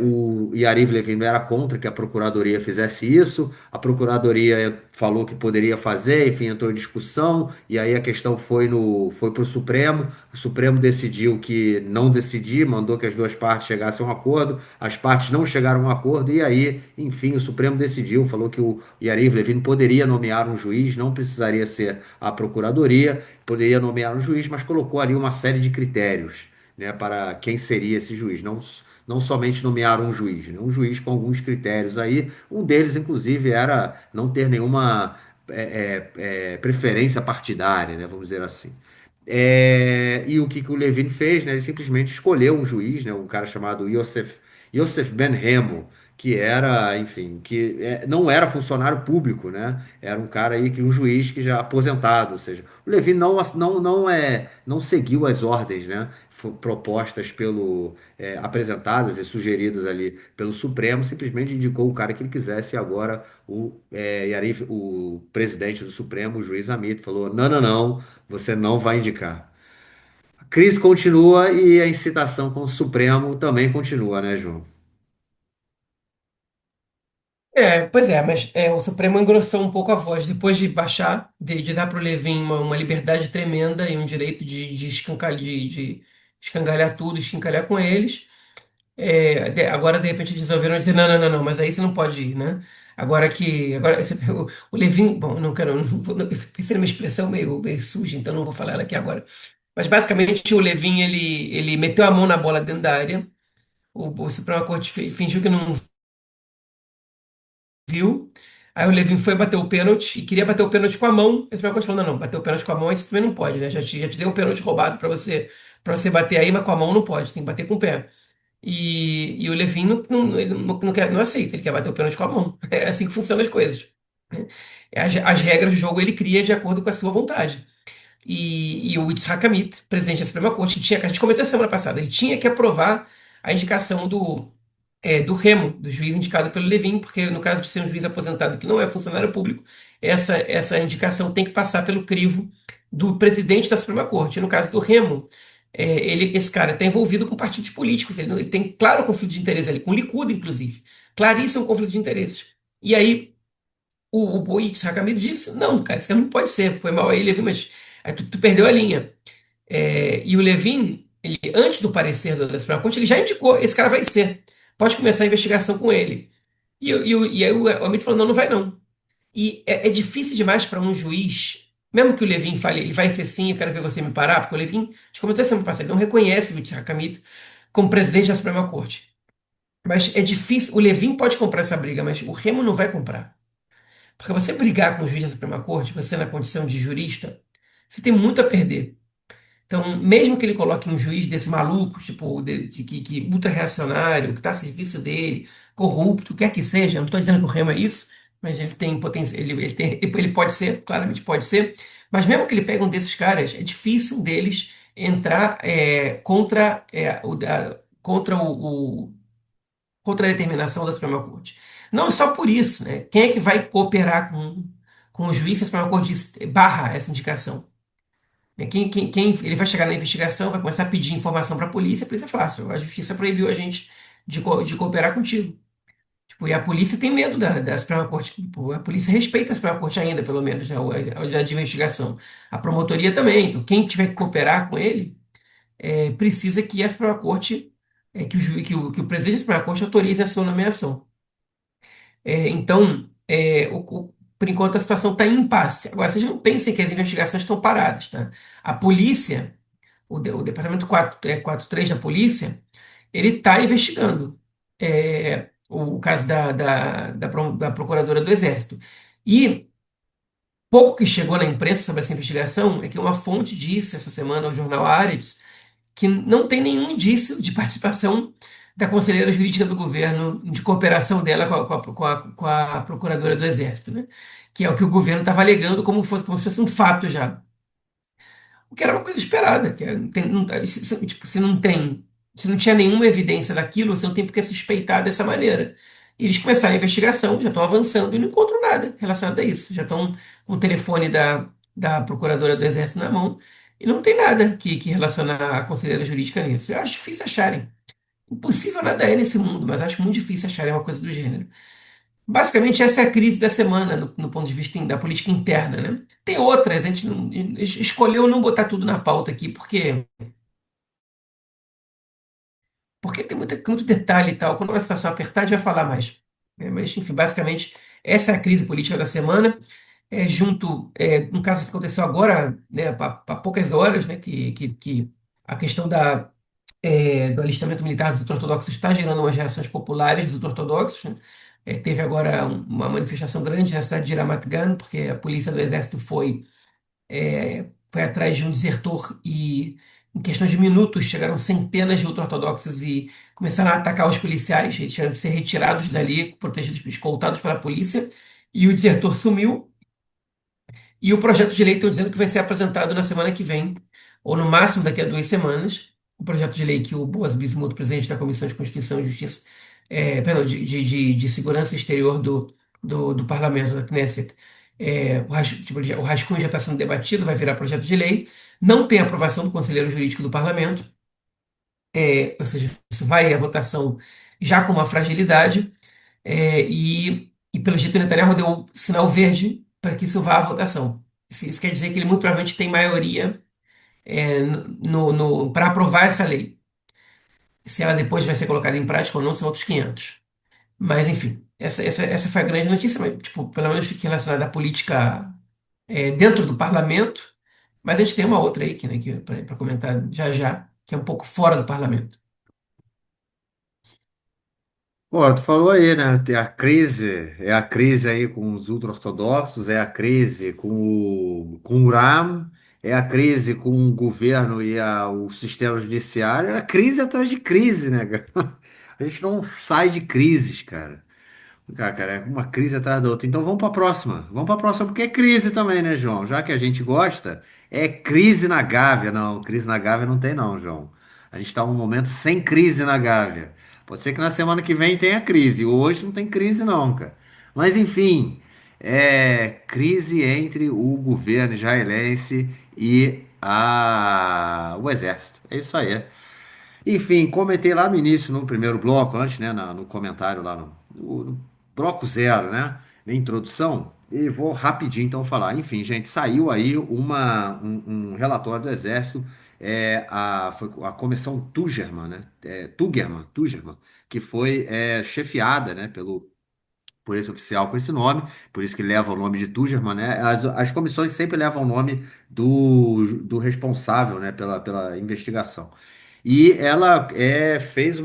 S1: O Yariv Levin era contra que a procuradoria fizesse isso, a procuradoria falou que poderia fazer, enfim, entrou em discussão, e aí a questão foi para o Supremo decidiu que não decidir, mandou que as duas partes chegassem a um acordo, as partes não chegaram a um acordo, e aí, enfim, o Supremo decidiu, falou que o Yariv Levin poderia nomear um juiz, não precisaria ser a Procuradoria, poderia nomear um juiz, mas colocou ali uma série de critérios, né, para quem seria esse juiz, não somente nomear um juiz, né, um juiz com alguns critérios aí, um deles, inclusive, era não ter nenhuma preferência partidária, né, vamos dizer assim. E o que o Levine fez, né? Ele simplesmente escolheu um juiz, né? Um cara chamado Yosef Ben Remo, que era, enfim, não era funcionário público, né? Era um cara aí, um juiz que já aposentado, ou seja, o Levine não seguiu as ordens, né? Propostas apresentadas e sugeridas ali pelo Supremo, simplesmente indicou o cara que ele quisesse, e agora o presidente do Supremo, o juiz Amit, falou: não, você não vai indicar. A crise continua e a incitação com o Supremo também continua, né, João?
S2: Pois é, mas o Supremo engrossou um pouco a voz depois de baixar, de dar para o Levin uma liberdade tremenda e um direito de escangalhar tudo, esquincalhar com eles. Agora, de repente, eles resolveram dizer: não, mas aí você não pode ir, né? O Levin, bom, não quero, não vou, pensei numa expressão meio suja, então não vou falar ela aqui agora. Mas basicamente o Levin ele meteu a mão na bola dentro da área. O Suprema Corte fingiu que não viu. Aí o Levin foi bater o pênalti e queria bater o pênalti com a mão. A Suprema Corte falou: não, não, bater o pênalti com a mão aí você também não pode, né? Já te deu um pênalti roubado para você bater aí, mas com a mão não pode, tem que bater com o pé. E o Levin não aceita, ele quer bater o pênalti com a mão. É assim que funcionam as coisas. As regras do jogo ele cria de acordo com a sua vontade. E o Yitzhak Amit, presidente da Suprema Corte, que a gente comentou semana passada, ele tinha que aprovar a indicação do Remo, do juiz indicado pelo Levin, porque no caso de ser um juiz aposentado que não é funcionário público, essa indicação tem que passar pelo crivo do presidente da Suprema Corte. No caso do Remo, esse cara está envolvido com partidos políticos, ele tem claro conflito de interesse ali, com o Likud, inclusive. Claríssimo conflito de interesses. E aí o Yitzhak Hamid disse: não, cara, isso aqui não pode ser. Foi mal aí, Levin, mas aí tu perdeu a linha. E o Levin, antes do parecer da Suprema Corte, ele já indicou: esse cara vai ser. Pode começar a investigação com ele. E aí o Hamid falou: não, não vai não. E é difícil demais para um juiz, mesmo que o Levin fale, ele vai ser sim, eu quero ver você me parar, porque o Levin, de comentou semana passada, ele não reconhece o Yitzhak Hamid como presidente da Suprema Corte. Mas é difícil, o Levin pode comprar essa briga, mas o Remo não vai comprar. Porque você brigar com o juiz da Suprema Corte, você na condição de jurista, você tem muito a perder. Então, mesmo que ele coloque um juiz desse maluco, tipo, que ultra-reacionário, que está a serviço dele, corrupto, quer que seja, eu não estou dizendo que o Remo é isso, mas ele tem potência, ele pode ser, claramente pode ser, mas mesmo que ele pegue um desses caras, é difícil um deles entrar contra a determinação da Suprema Corte. Não só por isso, né? Quem é que vai cooperar com o juiz se a Suprema Corte barra essa indicação? Né? Ele vai chegar na investigação, vai começar a pedir informação para a polícia fala: "Ah, a justiça proibiu a gente de cooperar contigo." Tipo, e a polícia tem medo da Suprema Corte. Tipo, a polícia respeita a Suprema Corte ainda, pelo menos, né? A unidade de investigação. A promotoria também. Então, quem tiver que cooperar com ele precisa que a Suprema Corte, que o presidente da Suprema Corte autorize a sua nomeação. Então, por enquanto a situação está em impasse. Agora, vocês não pensem que as investigações estão paradas, tá? A polícia, o departamento 43 da polícia, ele está investigando o caso da procuradora do Exército. E pouco que chegou na imprensa sobre essa investigação é que uma fonte disse essa semana ao jornal Haaretz que não tem nenhum indício de participação da conselheira jurídica do governo, de cooperação dela com a procuradora do Exército, né? Que é o que o governo estava alegando como se fosse um fato já. O que era uma coisa esperada, que tipo, se não tinha nenhuma evidência daquilo, você não tem por que suspeitar dessa maneira. E eles começaram a investigação, já estão avançando e não encontram nada relacionado a isso. Já estão com o telefone da procuradora do Exército na mão e não tem nada que relaciona a conselheira jurídica nisso. Eu acho difícil acharem. Impossível nada é nesse mundo, mas acho muito difícil acharem uma coisa do gênero. Basicamente, essa é a crise da semana, no ponto de vista da política interna, né? Tem outras, a gente escolheu não botar tudo na pauta aqui, porque tem muito detalhe e tal. Quando a situação apertar, a gente vai falar mais. Mas, enfim, basicamente, essa é a crise política da semana. Um caso que aconteceu agora, né, há poucas horas, né, que a questão do alistamento militar dos ortodoxos está gerando umas reações populares dos ortodoxos, né? Teve agora uma manifestação grande na cidade de Ramat Gan, porque a polícia do exército foi atrás de um desertor e, em questão de minutos, chegaram centenas de ultra-ortodoxos e começaram a atacar os policiais. Eles tiveram que ser retirados dali, protegidos, escoltados pela polícia, e o desertor sumiu. E o projeto de lei estão dizendo que vai ser apresentado na semana que vem, ou no máximo daqui a 2 semanas. O projeto de lei que o Boaz Bismuth, presidente da Comissão de Constituição e Justiça, perdão, de Segurança Exterior do Parlamento, da Knesset, o rascunho já está sendo debatido, vai virar projeto de lei. Não tem aprovação do Conselheiro Jurídico do Parlamento, ou seja, isso vai à votação já com uma fragilidade. E pelo jeito, o Netanyahu deu sinal verde para que isso vá à votação. Isso quer dizer que ele muito provavelmente tem maioria para aprovar essa lei. Se ela depois vai ser colocada em prática ou não, são outros 500. Mas, enfim, essa foi a grande notícia, mas, tipo, pelo menos fique relacionada à política dentro do parlamento. Mas a gente tem uma outra aí, que, né, para comentar já já, que é um pouco fora do parlamento.
S1: Pô, tu falou aí, né? Tem é a crise aí com os ultra-ortodoxos, é a crise com o Ram, é a crise com o governo e o sistema judiciário, é a crise atrás de crise, né, cara? A gente não sai de crises, cara. Cara, é uma crise atrás da outra. Então vamos para a próxima. Vamos para a próxima, porque é crise também, né, João? Já que a gente gosta, é crise na Gávea. Não, crise na Gávea não tem, não, João. A gente está num momento sem crise na Gávea. Pode ser que na semana que vem tenha crise. Hoje não tem crise, não, cara. Mas enfim, é crise entre o governo israelense e o exército. É isso aí. Enfim, comentei lá no início, no primeiro bloco, antes, né, no comentário lá no bloco zero, né, na introdução, e vou rapidinho então falar. Enfim, gente, saiu aí um relatório do Exército, foi a comissão Tugerman, né, Tugerman, que foi chefiada, né, por esse oficial com esse nome, por isso que leva o nome de Tugerman, né? As comissões sempre levam o nome do responsável, né, pela investigação. E ela fez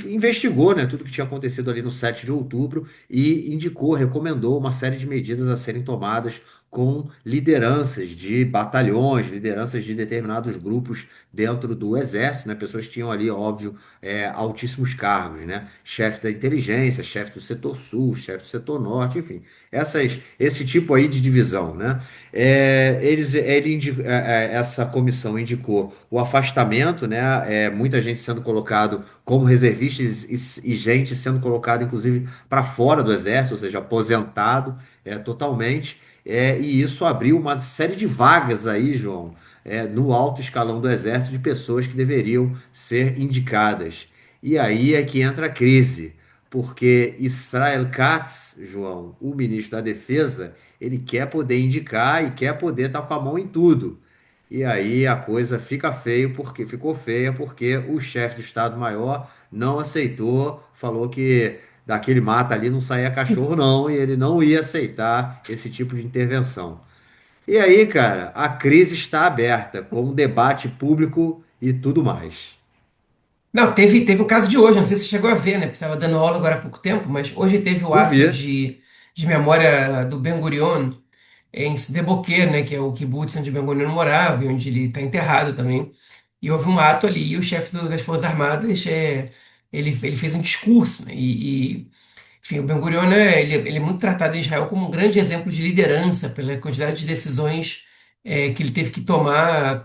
S1: investigou, né, tudo que tinha acontecido ali no 7 de outubro e recomendou uma série de medidas a serem tomadas com lideranças de batalhões, lideranças de determinados grupos dentro do exército, né? Pessoas que tinham ali, óbvio, altíssimos cargos, né? Chefe da inteligência, chefe do setor sul, chefe do setor norte, enfim, esse tipo aí de divisão, né? Essa comissão indicou o afastamento, né? Muita gente sendo colocado como reservistas e gente sendo colocada, inclusive, para fora do exército, ou seja, aposentado totalmente. E isso abriu uma série de vagas aí, João, no alto escalão do exército de pessoas que deveriam ser indicadas. E aí é que entra a crise, porque Israel Katz, João, o ministro da Defesa, ele quer poder indicar e quer poder estar com a mão em tudo. E aí a coisa ficou feia porque o chefe do Estado-Maior não aceitou, falou que daquele mata ali não saía cachorro não, e ele não ia aceitar esse tipo de intervenção. E aí, cara, a crise está aberta, com um debate público e tudo mais.
S2: Não, teve o caso de hoje, não sei se você chegou a ver, né? Porque estava dando aula agora há pouco tempo, mas hoje teve o
S1: Eu
S2: ato
S1: vi.
S2: de memória do Ben Gurion em Sde Boker, né? Que é o kibbutz onde Ben Gurion morava e onde ele está enterrado também. E houve um ato ali e o chefe das Forças Armadas, ele fez um discurso, né? Enfim, o Ben Gurion, né, ele é muito tratado em Israel como um grande exemplo de liderança pela quantidade de decisões que ele teve que tomar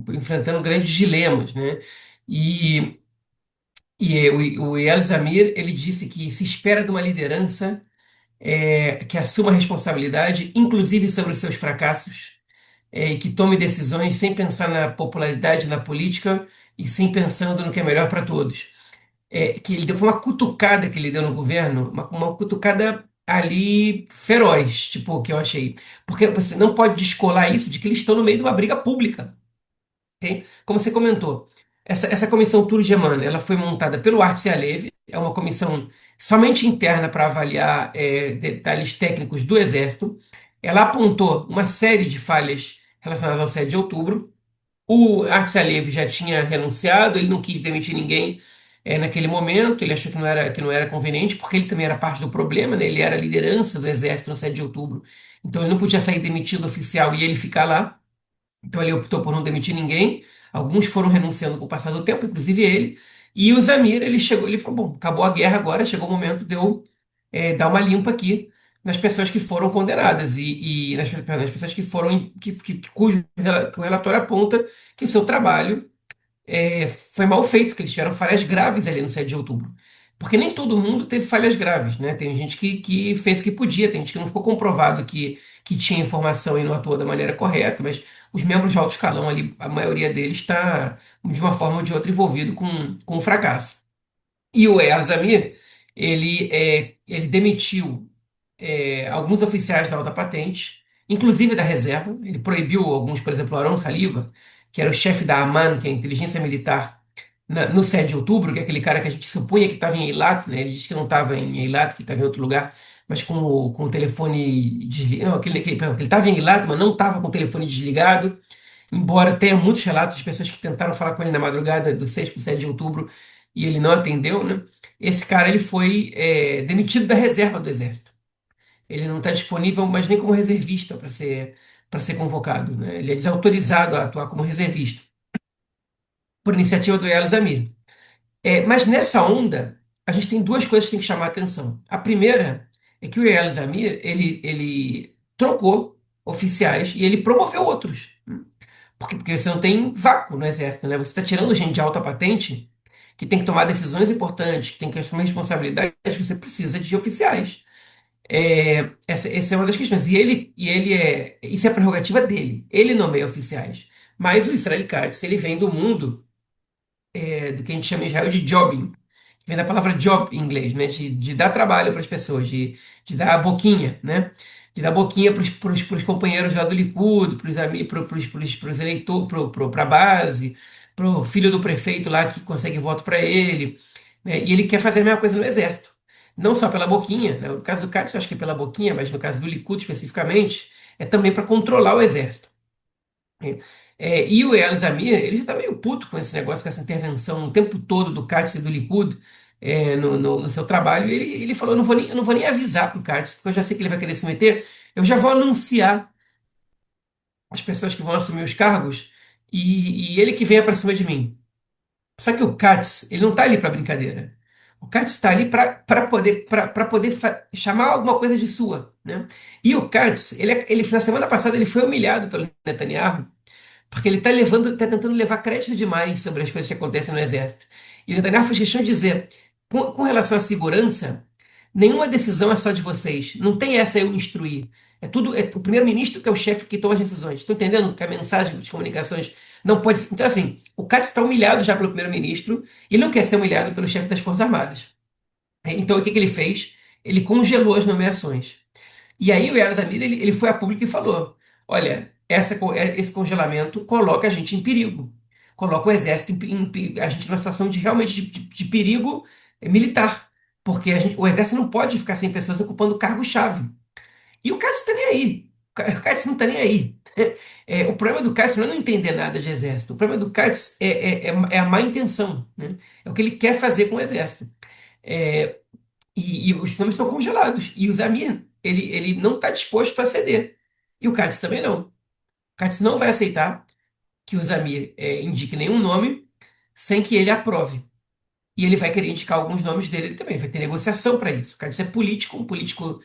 S2: enfrentando grandes dilemas, né? E, o Eyal Zamir, ele disse que se espera de uma liderança que assuma responsabilidade, inclusive sobre os seus fracassos, e que tome decisões sem pensar na popularidade, na política, e sim pensando no que é melhor para todos. Que ele deu, foi uma cutucada que ele deu no governo, uma cutucada ali feroz, tipo, que eu achei. Porque você não pode descolar isso de que eles estão no meio de uma briga pública. Ok? Como você comentou, essa comissão Turgeman, ela foi montada pelo Artsy Halevi, é uma comissão somente interna para avaliar detalhes técnicos do Exército. Ela apontou uma série de falhas relacionadas ao 7 de outubro. O Artsy Halevi já tinha renunciado, ele não quis demitir ninguém naquele momento, ele achou que não era conveniente, porque ele também era parte do problema, né? Ele era a liderança do Exército no 7 de outubro, então ele não podia sair demitido oficial e ele ficar lá. Então ele optou por não demitir ninguém. Alguns foram renunciando com o passar do tempo, inclusive ele. E o Zamir, ele chegou, ele falou: bom, acabou a guerra agora, chegou o momento de eu dar uma limpa aqui nas pessoas que foram condenadas e nas pessoas que foram que o relatório aponta que o seu trabalho foi mal feito, que eles tiveram falhas graves ali no 7 de outubro. Porque nem todo mundo teve falhas graves, né? Tem gente que fez o que podia, tem gente que não ficou comprovado que tinha informação e não atuou da maneira correta, mas os membros de alto escalão ali, a maioria deles está, de uma forma ou de outra, envolvido com o fracasso. E o Erzamir, ele demitiu alguns oficiais da alta patente, inclusive da reserva. Ele proibiu alguns, por exemplo, o Aron Haliva, que era o chefe da Aman, que é a inteligência militar, no 7 de outubro, que é aquele cara que a gente supunha que estava em Eilat, né? Ele disse que não estava em Eilat, que estava em outro lugar, mas com o telefone desligado. Perdão, que ele estava em Eilat, mas não estava com o telefone desligado. Embora tenha muitos relatos de pessoas que tentaram falar com ele na madrugada do 6 para o 7 de outubro e ele não atendeu, né? Esse cara ele foi demitido da reserva do Exército. Ele não está disponível mais nem como reservista para ser convocado, né? Ele é desautorizado a atuar como reservista, por iniciativa do Elis Amir. Mas nessa onda, a gente tem duas coisas que tem que chamar a atenção. A primeira é que o Elis Amir, ele trocou oficiais e ele promoveu outros. Porque você não tem vácuo no exército, né? Você está tirando gente de alta patente que tem que tomar decisões importantes, que tem que assumir responsabilidade, você precisa de oficiais. Essa é uma das questões. Isso é prerrogativa dele. Ele nomeia oficiais. Mas o Israel Katz, ele vem do mundo do que a gente chama em Israel de jobbing, que vem da palavra job em inglês, né? De dar trabalho para as pessoas, de dar a boquinha, né? De dar boquinha para os companheiros lá do Likud, para os amigos, para os eleitores, para a base, para o filho do prefeito lá que consegue voto para ele, né? E ele quer fazer a mesma coisa no exército. Não só pela boquinha, né? No caso do Katz, eu acho que é pela boquinha, mas no caso do Likud especificamente, é também para controlar o exército. E o El Zamir, ele já está meio puto com esse negócio, com essa intervenção o tempo todo do Katz e do Likud no seu trabalho. E ele falou: eu não vou nem avisar para o Katz, porque eu já sei que ele vai querer se meter, eu já vou anunciar as pessoas que vão assumir os cargos e ele que venha para cima de mim. Só que o Katz, ele não está ali para brincadeira. O Katz está ali para poder chamar alguma coisa de sua, né? E o Katz, na semana passada, ele foi humilhado pelo Netanyahu porque ele está tentando levar crédito demais sobre as coisas que acontecem no Exército. E o Netanyahu fez questão de dizer, com relação à segurança, nenhuma decisão é só de vocês. Não tem essa eu instruir. É tudo, é o primeiro-ministro que é o chefe que toma as decisões. Estão entendendo que a mensagem de comunicações não pode. Então, assim, o Katz está humilhado já pelo primeiro-ministro e não quer ser humilhado pelo chefe das Forças Armadas. Então, o que que ele fez? Ele congelou as nomeações. E aí o Yair Zamir ele foi a público e falou: olha, esse congelamento coloca a gente em perigo, coloca o exército a gente numa situação de realmente de perigo militar, porque o exército não pode ficar sem pessoas ocupando cargo-chave. E o Cássio está nem aí. O Cássio não está nem aí. O problema do Cássio não é não entender nada de exército. O problema do Cássio é a má intenção, né? É o que ele quer fazer com o exército. É, e os nomes estão congelados. E o Zamir, ele não está disposto a ceder. E o Cássio também não. O Cássio não vai aceitar que o Zamir indique nenhum nome sem que ele aprove. E ele vai querer indicar alguns nomes dele também. Vai ter negociação para isso. O Cássio é político, um político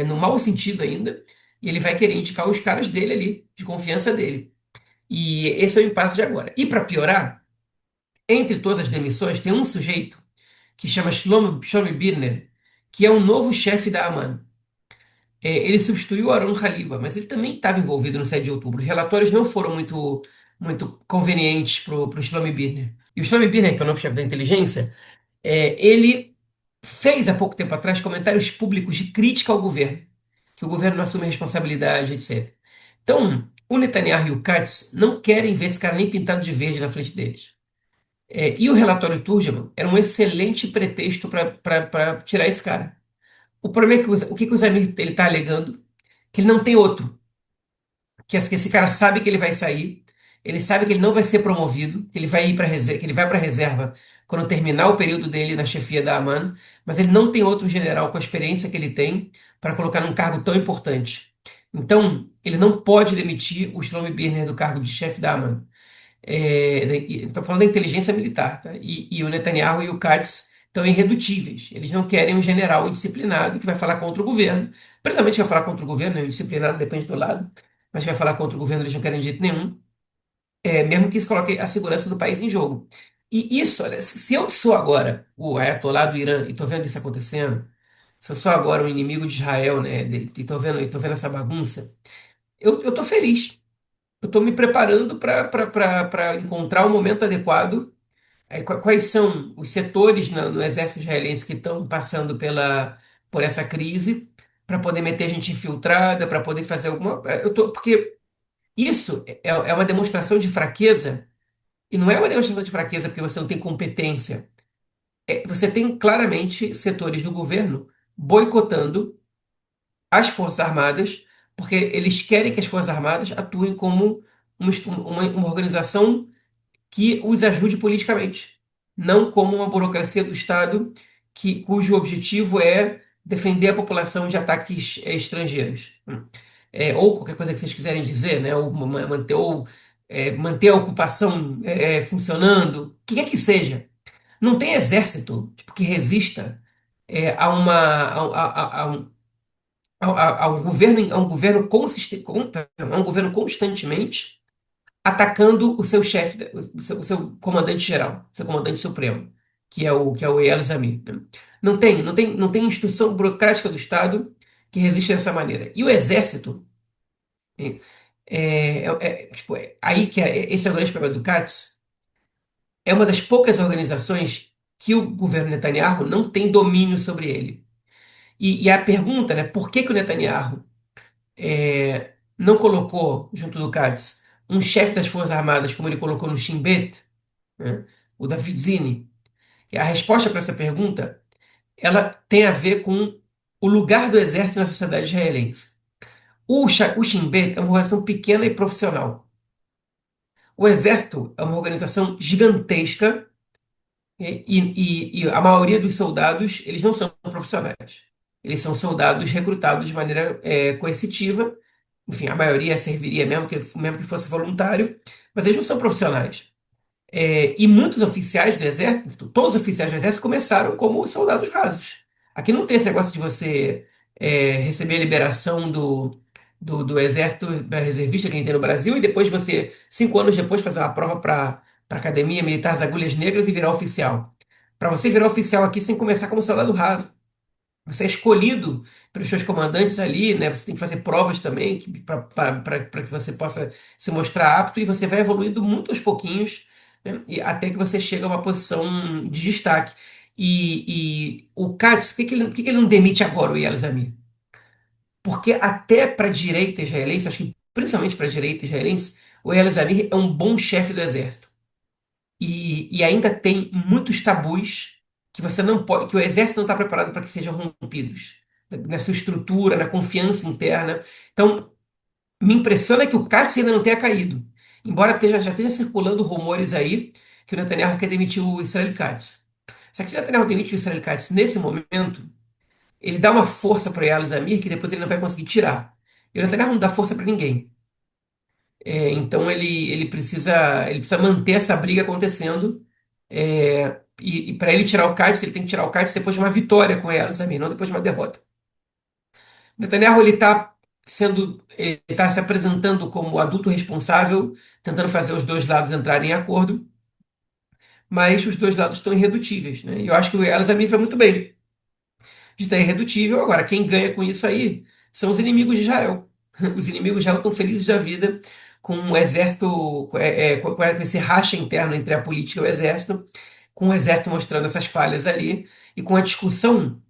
S2: no mau sentido ainda. E ele vai querer indicar os caras dele ali, de confiança dele. E esse é o impasse de agora. E para piorar, entre todas as demissões, tem um sujeito que chama Shlomi Birner, que é o novo chefe da Aman. Ele substituiu o Aron Haliva, mas ele também estava envolvido no 7 de outubro. Os relatórios não foram muito convenientes para o Shlomi Birner. E o Shlomi Birner, que é o novo chefe da inteligência, ele fez há pouco tempo atrás comentários públicos de crítica ao governo, que o governo não assume responsabilidade, etc. Então, o Netanyahu e o Katz não querem ver esse cara nem pintado de verde na frente deles. E o relatório Turjaman era um excelente pretexto para tirar esse cara. O problema é que o que que o Zamir ele está alegando? Que ele não tem outro. Que esse cara sabe que ele vai sair, ele sabe que ele não vai ser promovido, que ele vai ir para reserva, que ele vai para reserva quando terminar o período dele na chefia da Aman, mas ele não tem outro general com a experiência que ele tem para colocar num cargo tão importante. Então, ele não pode demitir o Shlomi Birner do cargo de chefe da Aman. Estou falando da inteligência militar, tá? E o Netanyahu e o Katz estão irredutíveis. Eles não querem um general indisciplinado que vai falar contra o governo. Principalmente vai falar contra o governo, né? O indisciplinado depende do lado, mas vai falar contra o governo, eles não querem de jeito nenhum, mesmo que isso coloque a segurança do país em jogo. E isso, olha, se eu sou agora o Ayatollah do Irã e estou vendo isso acontecendo, se eu sou agora um inimigo de Israel, né, e estou vendo essa bagunça, eu estou feliz. Eu estou me preparando para encontrar o momento adequado. Quais são os setores no exército israelense que estão passando por essa crise, para poder meter gente infiltrada, para poder fazer alguma. Porque isso é uma demonstração de fraqueza, e não é uma demonstração de fraqueza porque você não tem competência. Você tem claramente setores do governo boicotando as Forças Armadas, porque eles querem que as Forças Armadas atuem como uma organização que os ajude politicamente, não como uma burocracia do Estado cujo objetivo é defender a população de ataques estrangeiros. Ou qualquer coisa que vocês quiserem dizer, né? Manter a ocupação funcionando, o que quer que seja. Não tem exército tipo, que resista a uma a um, a um governo a um governo constantemente atacando o seu chefe, o seu comandante geral, seu comandante supremo, que é o Eyal Zamir, né? Não tem instituição burocrática do Estado que resiste dessa maneira. E o exército tipo, aí esse é o grande problema do CATS, é uma das poucas organizações que o governo Netanyahu não tem domínio sobre ele. E a pergunta, né, por que que o Netanyahu não colocou, junto do CATS, um chefe das Forças Armadas, como ele colocou no Shin Bet, né, o David Zini? E a resposta para essa pergunta, ela tem a ver com o lugar do exército na sociedade israelense. O Shin Bet é uma organização pequena e profissional. O exército é uma organização gigantesca e a maioria dos soldados, eles não são profissionais. Eles são soldados recrutados de maneira coercitiva. Enfim, a maioria serviria mesmo que fosse voluntário, mas eles não são profissionais. E muitos oficiais do exército, todos os oficiais do exército começaram como soldados rasos. Aqui não tem esse negócio de você receber a liberação do exército para reservista que a gente tem no Brasil e depois você, 5 anos depois, fazer uma prova para academia militar das agulhas negras e virar oficial. Para você virar oficial aqui, você tem que começar como soldado raso. Você é escolhido pelos seus comandantes ali, né? Você tem que fazer provas também para que você possa se mostrar apto e você vai evoluindo muito aos pouquinhos, né? E até que você chega a uma posição de destaque. E o Katz, por que que ele não demite agora o Eyal Zamir? Porque até para a direita israelense, acho que principalmente para a direita israelense, o Eyal Zamir é um bom chefe do exército e ainda tem muitos tabus que você não pode, que o exército não está preparado para que sejam rompidos, na sua estrutura, na confiança interna. Então, me impressiona que o Katz ainda não tenha caído, embora já esteja circulando rumores aí que o Netanyahu quer demitir o Israel Katz. Só que se o Netanyahu demite o Israel Katz nesse momento, ele dá uma força para o Eyal Zamir que depois ele não vai conseguir tirar. E o Netanyahu não dá força para ninguém. Então ele precisa manter essa briga acontecendo. E para ele tirar o Cádiz, ele tem que tirar o Cádiz depois de uma vitória com ela, sabe? Não depois de uma derrota. Netanyahu ele está se apresentando como adulto responsável, tentando fazer os dois lados entrarem em acordo, mas os dois lados estão irredutíveis, né? E eu acho que o Elas Amir foi muito bem de estar irredutível. Agora, quem ganha com isso aí são os inimigos de Israel. Os inimigos de Israel estão felizes da vida com um exército, com esse racha interno entre a política e o exército, com o exército mostrando essas falhas ali, e com a discussão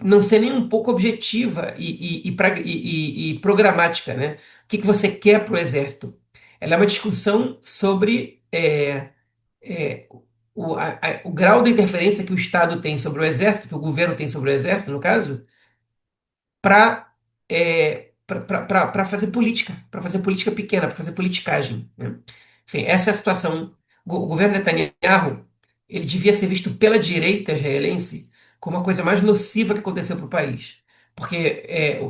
S2: não ser nem um pouco objetiva e programática, né? O que que você quer para o exército? Ela é uma discussão sobre o grau de interferência que o Estado tem sobre o exército, que o governo tem sobre o exército, no caso, para fazer política pequena, para fazer politicagem, né? Enfim, essa é a situação. O governo Netanyahu, ele devia ser visto pela direita israelense como a coisa mais nociva que aconteceu para o país. Porque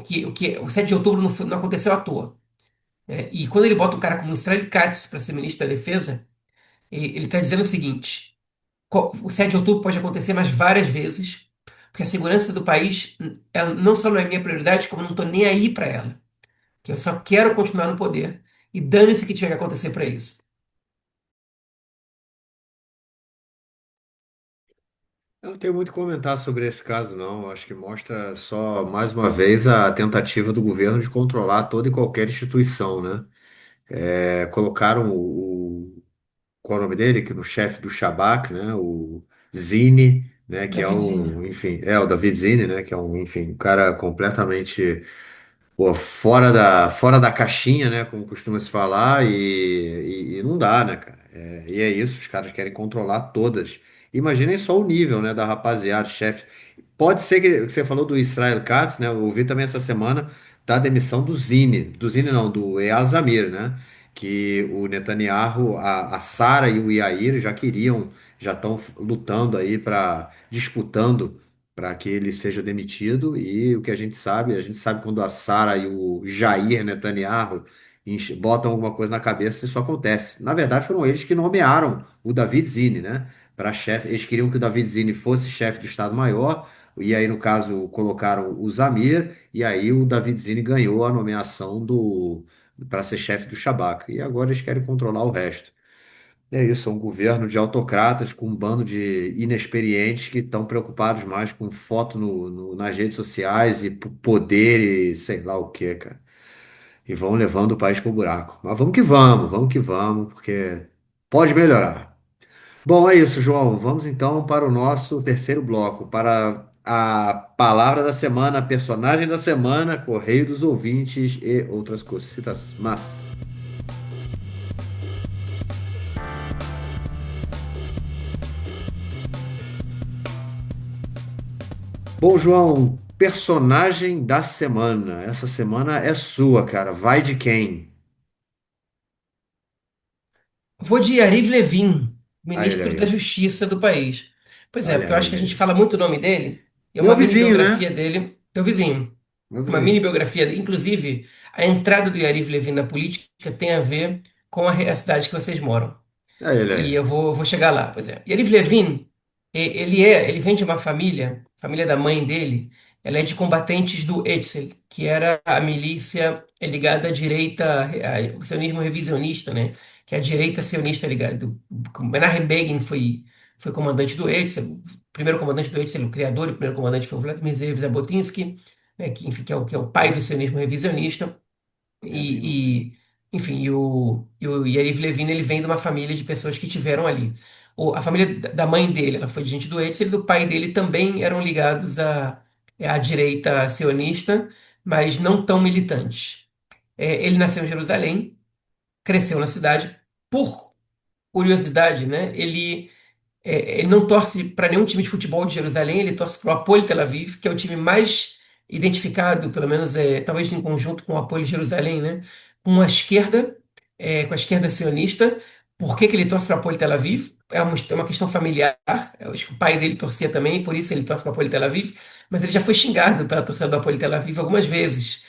S2: o 7 de outubro não aconteceu à toa, né? E quando ele bota um cara como Israel Katz para ser ministro da Defesa, ele está dizendo o seguinte: o 7 de outubro pode acontecer mais várias vezes, porque a segurança do país ela não só não é minha prioridade, como eu não estou nem aí para ela. Que eu só quero continuar no poder e dane-se o que tiver que acontecer para isso.
S1: Eu não tenho muito a comentar sobre esse caso, não. Acho que mostra só, mais uma vez, a tentativa do governo de controlar toda e qualquer instituição, né? Colocaram qual é o nome dele? Que no chefe do Shabak, né? O Zini, né? Que é
S2: David Zinner.
S1: um, enfim, o David Zini, né? Que é um, enfim, um cara completamente pô, fora da caixinha, né? Como costuma se falar, e não dá, né, cara? E é isso, os caras querem controlar todas. Imaginem só o nível, né, da rapaziada, chefe. Pode ser que você falou do Israel Katz, né? Eu ouvi também essa semana. da demissão do Zine não, do Eyal Zamir, né? Que o Netanyahu, a Sara e o Yair já queriam, já estão lutando aí para, disputando para que ele seja demitido. E o que a gente sabe quando a Sara e o Jair Netanyahu botam alguma coisa na cabeça, isso acontece. Na verdade, foram eles que nomearam o David Zine, né? Para chefe, eles queriam que o David Zine fosse chefe do Estado-Maior, e aí, no caso, colocaram o Zamir, e aí o David Zine ganhou a nomeação do para ser chefe do Shabak. E agora eles querem controlar o resto. É isso, é um governo de autocratas com um bando de inexperientes que estão preocupados mais com foto nas redes sociais e poder e sei lá o que, cara. E vão levando o país pro buraco. Mas vamos que vamos, porque pode melhorar. Bom, é isso, João. Vamos então para o nosso terceiro bloco, para a palavra da semana, personagem da semana, correio dos ouvintes e outras cositas. Mas, bom, João, personagem da semana. Essa semana é sua, cara. Vai de quem?
S2: Vou de Yariv Levin,
S1: Ah, ele
S2: ministro
S1: aí,
S2: da
S1: ó.
S2: Justiça do país. Pois é,
S1: Olha
S2: porque eu acho que a
S1: ele
S2: gente
S1: aí.
S2: fala muito o nome dele, e é
S1: Meu
S2: uma mini
S1: vizinho,
S2: biografia
S1: né?
S2: dele, teu vizinho.
S1: Meu
S2: Uma mini
S1: vizinho.
S2: biografia dele. Inclusive, a entrada do Yariv Levin na política tem a ver com a cidade que vocês moram.
S1: É ele
S2: E
S1: aí.
S2: vou chegar lá, pois é. Yariv Levin, ele vem de uma família, família da mãe dele, ela é de combatentes do Etzel, que era a milícia ligada à direita, ao sionismo revisionista, né? Que é a direita sionista ligada. Menachem Begin foi comandante do Etzel, o primeiro comandante do Etzel, o criador, e o primeiro comandante foi o Vladimir Ze'ev Jabotinsky, né? Que, enfim, que é o pai do sionismo revisionista.
S1: É bem louco.
S2: Enfim, e o Yariv Levin, ele vem de uma família de pessoas que tiveram ali. A família da mãe dele, ela foi de gente do Etzel, e do pai dele também eram ligados à direita sionista, mas não tão militantes. Ele nasceu em Jerusalém, cresceu na cidade. Por curiosidade, né, ele não torce para nenhum time de futebol de Jerusalém, ele torce para o Hapoel Tel Aviv, que é o time mais identificado, pelo menos talvez em conjunto com o Hapoel Jerusalém, né? Com a esquerda sionista. Por que que ele torce para o Hapoel Tel Aviv? É uma questão familiar. Eu acho que o pai dele torcia também, por isso ele torce para o Hapoel Tel Aviv. Mas ele já foi xingado pela torcida do Hapoel Tel Aviv algumas vezes.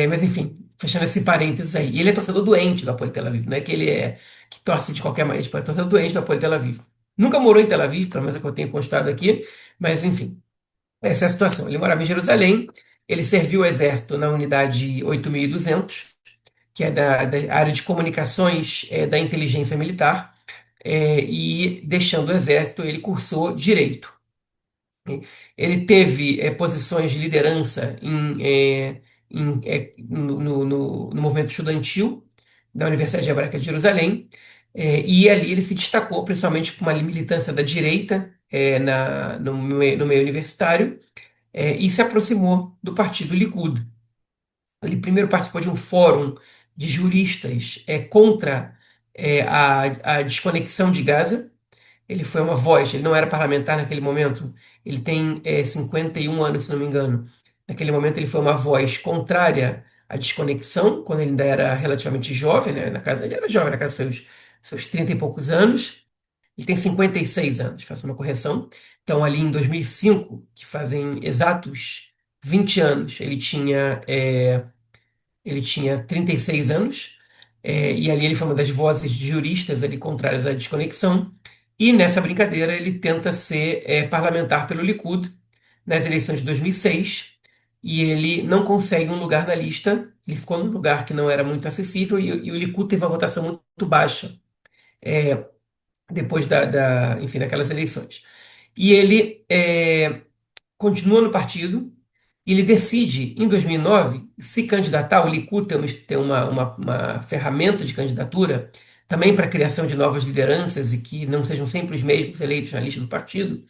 S2: Mas enfim, fechando esse parênteses aí. E ele é torcedor doente do Hapoel Tel Aviv, não é que ele é que torce de qualquer maneira, tipo, é torcedor doente do Hapoel Tel Aviv. Nunca morou em Tel Aviv, pelo menos é o que eu tenho constado aqui, mas enfim, essa é a situação. Ele morava em Jerusalém, ele serviu o exército na unidade 8.200, que é da área de comunicações da inteligência militar, e deixando o exército, ele cursou direito. Ele teve posições de liderança no movimento estudantil da Universidade Hebraica de Jerusalém, e ali ele se destacou, principalmente por uma militância da direita no meio universitário, e se aproximou do partido Likud. Ele primeiro participou de um fórum de juristas contra a desconexão de Gaza. Ele foi uma voz, ele não era parlamentar naquele momento, ele tem 51 anos, se não me engano. Naquele momento ele foi uma voz contrária à desconexão, quando ele ainda era relativamente jovem, né? Ele era jovem, na casa dos seus 30 e poucos anos. Ele tem 56 anos, faço uma correção. Então, ali em 2005, que fazem exatos 20 anos, ele tinha 36 anos, e ali ele foi uma das vozes de juristas ali contrárias à desconexão. E nessa brincadeira ele tenta ser parlamentar pelo Likud nas eleições de 2006, e ele não consegue um lugar na lista. Ele ficou num lugar que não era muito acessível, e o Likud teve uma votação muito baixa depois enfim, daquelas eleições. E ele continua no partido, e ele decide, em 2009, se candidatar. O Likud tem uma ferramenta de candidatura também para a criação de novas lideranças e que não sejam sempre os mesmos eleitos na lista do partido,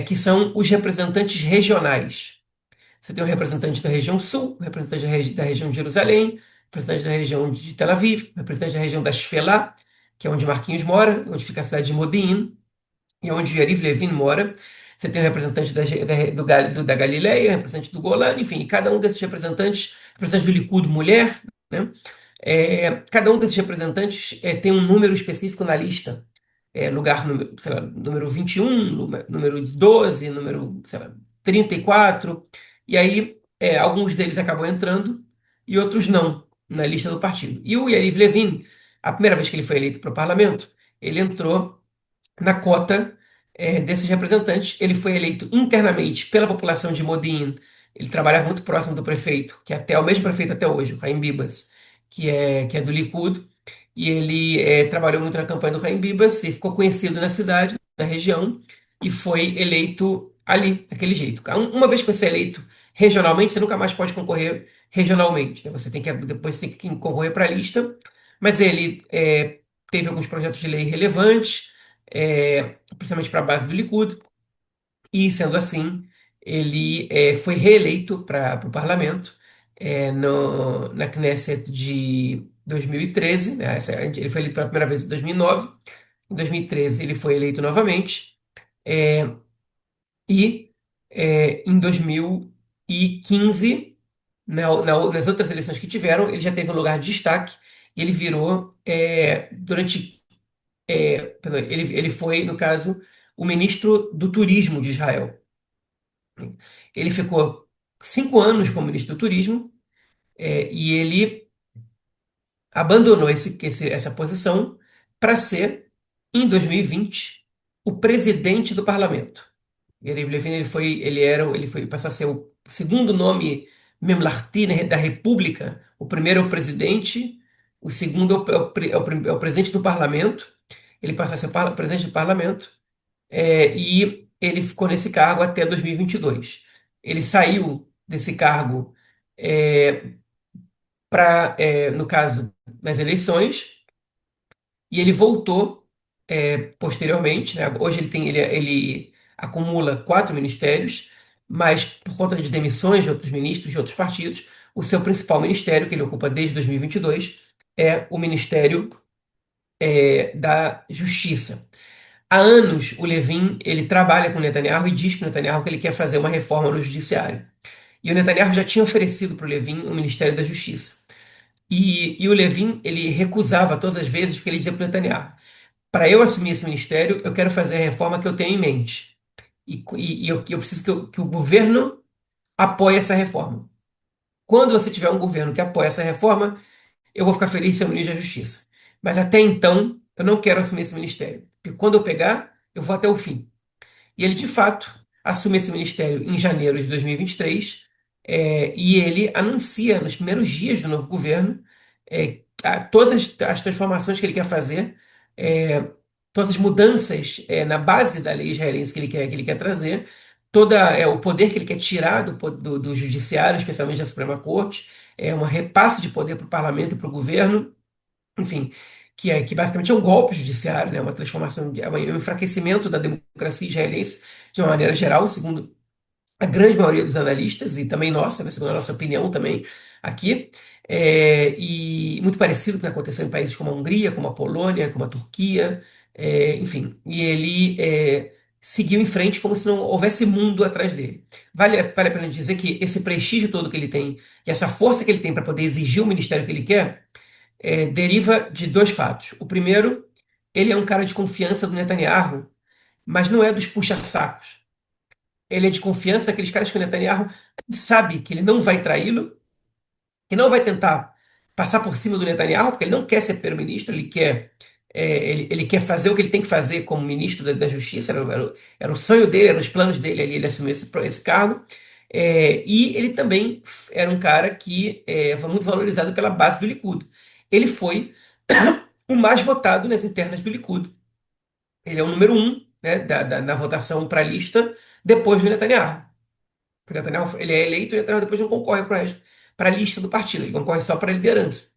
S2: que são os representantes regionais. Você tem o representante da região sul, o representante da região de Jerusalém, o representante da região de Tel Aviv, o representante da região da Shfelá, que é onde Marquinhos mora, onde fica a cidade de Modi'in, e onde o Yariv Levin mora. Você tem o representante da Galileia, o representante do Golã, enfim, e cada um desses representantes representante do Likud mulher, né? Cada um desses representantes tem um número específico na lista. Lugar número, sei lá, número 21, número 12, número, sei lá, 34. E aí, alguns deles acabam entrando e outros não na lista do partido. E o Yariv Levin, a primeira vez que ele foi eleito para o parlamento, ele entrou na cota desses representantes. Ele foi eleito internamente pela população de Modi'in. Ele trabalhava muito próximo do prefeito, que é o mesmo prefeito até hoje, o Haim Bibas, que é do Likud. E ele trabalhou muito na campanha do Haim Bibas e ficou conhecido na cidade, na região, e foi eleito ali, daquele jeito. Uma vez que você é eleito regionalmente, você nunca mais pode concorrer regionalmente, né? Você tem que depois tem que concorrer para a lista, mas ele teve alguns projetos de lei relevantes, principalmente para a base do Likud, e sendo assim, ele foi reeleito para o parlamento na Knesset de 2013, né? Ele foi eleito pela primeira vez em 2009, em 2013 ele foi eleito novamente, é, e em 2015, nas outras eleições que tiveram, ele já teve um lugar de destaque, e ele virou, perdão, ele foi, no caso, o ministro do Turismo de Israel. Ele ficou 5 anos como ministro do Turismo, e ele abandonou essa posição para ser, em 2020, o presidente do parlamento. Yariv Levin ele foi passar a ser o segundo nome Memlarti, né, da República. O primeiro é o presidente, o segundo é o presidente do parlamento. Ele passa a ser o presidente do parlamento, e ele ficou nesse cargo até 2022. Ele saiu desse cargo no caso, nas eleições, e ele voltou posteriormente, né? Hoje ele acumula 4 ministérios, mas por conta de demissões de outros ministros de outros partidos, o seu principal ministério, que ele ocupa desde 2022, é o Ministério da Justiça. Há anos, o Levin ele trabalha com o Netanyahu e diz para o Netanyahu que ele quer fazer uma reforma no judiciário. E o Netanyahu já tinha oferecido para o Levin o Ministério da Justiça. E o Levin ele recusava todas as vezes porque ele dizia para o Netanyahu: para eu assumir esse ministério, eu quero fazer a reforma que eu tenho em mente. E eu preciso que o governo apoie essa reforma. Quando você tiver um governo que apoia essa reforma, eu vou ficar feliz se eu ministro da Justiça. Mas até então, eu não quero assumir esse ministério. Porque quando eu pegar, eu vou até o fim. E ele, de fato, assume esse ministério em janeiro de 2023, e ele anuncia nos primeiros dias do novo governo todas as transformações que ele quer fazer, é, todas as mudanças na base da lei israelense que ele quer trazer, o poder que ele quer tirar do judiciário, especialmente da Suprema Corte, uma repasse de poder para o parlamento e para o governo, enfim, que basicamente é um golpe judiciário, né, uma transformação, um enfraquecimento da democracia israelense de uma maneira geral, segundo a grande maioria dos analistas, e também nossa, né, segundo a nossa opinião também aqui, e muito parecido com o que aconteceu em países como a Hungria, como a Polônia, como a Turquia, enfim, e ele seguiu em frente como se não houvesse mundo atrás dele. Vale a pena dizer que esse prestígio todo que ele tem, e essa força que ele tem para poder exigir o ministério que ele quer, deriva de dois fatos. O primeiro, ele é um cara de confiança do Netanyahu, mas não é dos puxa-sacos. Ele é de confiança daqueles caras que o Netanyahu sabe que ele não vai traí-lo, que não vai tentar passar por cima do Netanyahu, porque ele não quer ser primeiro-ministro, ele quer fazer o que ele tem que fazer como ministro da Justiça, era o sonho dele, eram os planos dele ali, ele assumiu esse cargo. E ele também era um cara que foi muito valorizado pela base do Likud. Ele foi o mais votado nas internas do Likud. Ele é o número um, né, na votação para a lista depois do Netanyahu. O Netanyahu ele é eleito e o Netanyahu depois não concorre para a lista do partido, ele concorre só para a liderança.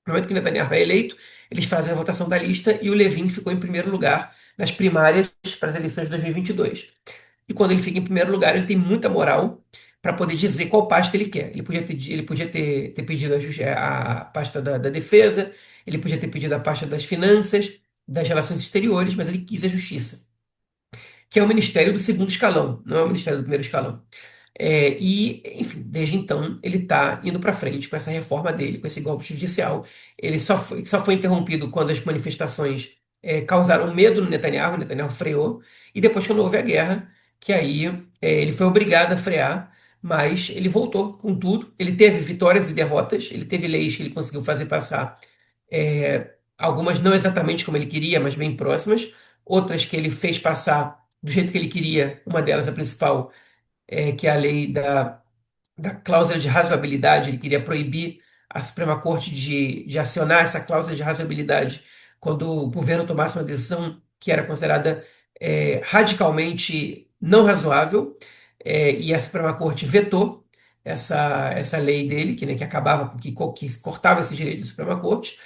S2: No momento que o Netanyahu é eleito, eles fazem a votação da lista e o Levin ficou em primeiro lugar nas primárias para as eleições de 2022. E quando ele fica em primeiro lugar, ele tem muita moral para poder dizer qual pasta ele quer. Ele podia ter pedido a pasta da defesa, ele podia ter pedido a pasta das finanças, das relações exteriores, mas ele quis a justiça, que é o ministério do segundo escalão, não é o ministério do primeiro escalão. Enfim, desde então, ele está indo para frente com essa reforma dele, com esse golpe judicial. Ele só foi interrompido quando as manifestações causaram medo no Netanyahu, o Netanyahu freou, e depois, quando houve a guerra, que aí ele foi obrigado a frear, mas ele voltou com tudo. Ele teve vitórias e derrotas, ele teve leis que ele conseguiu fazer passar, algumas não exatamente como ele queria, mas bem próximas, outras que ele fez passar do jeito que ele queria, uma delas, a principal que é a lei da cláusula de razoabilidade. Ele queria proibir a Suprema Corte de acionar essa cláusula de razoabilidade quando o governo tomasse uma decisão que era considerada radicalmente não razoável, e a Suprema Corte vetou essa lei dele, que acabava, que cortava esse direito da Suprema Corte.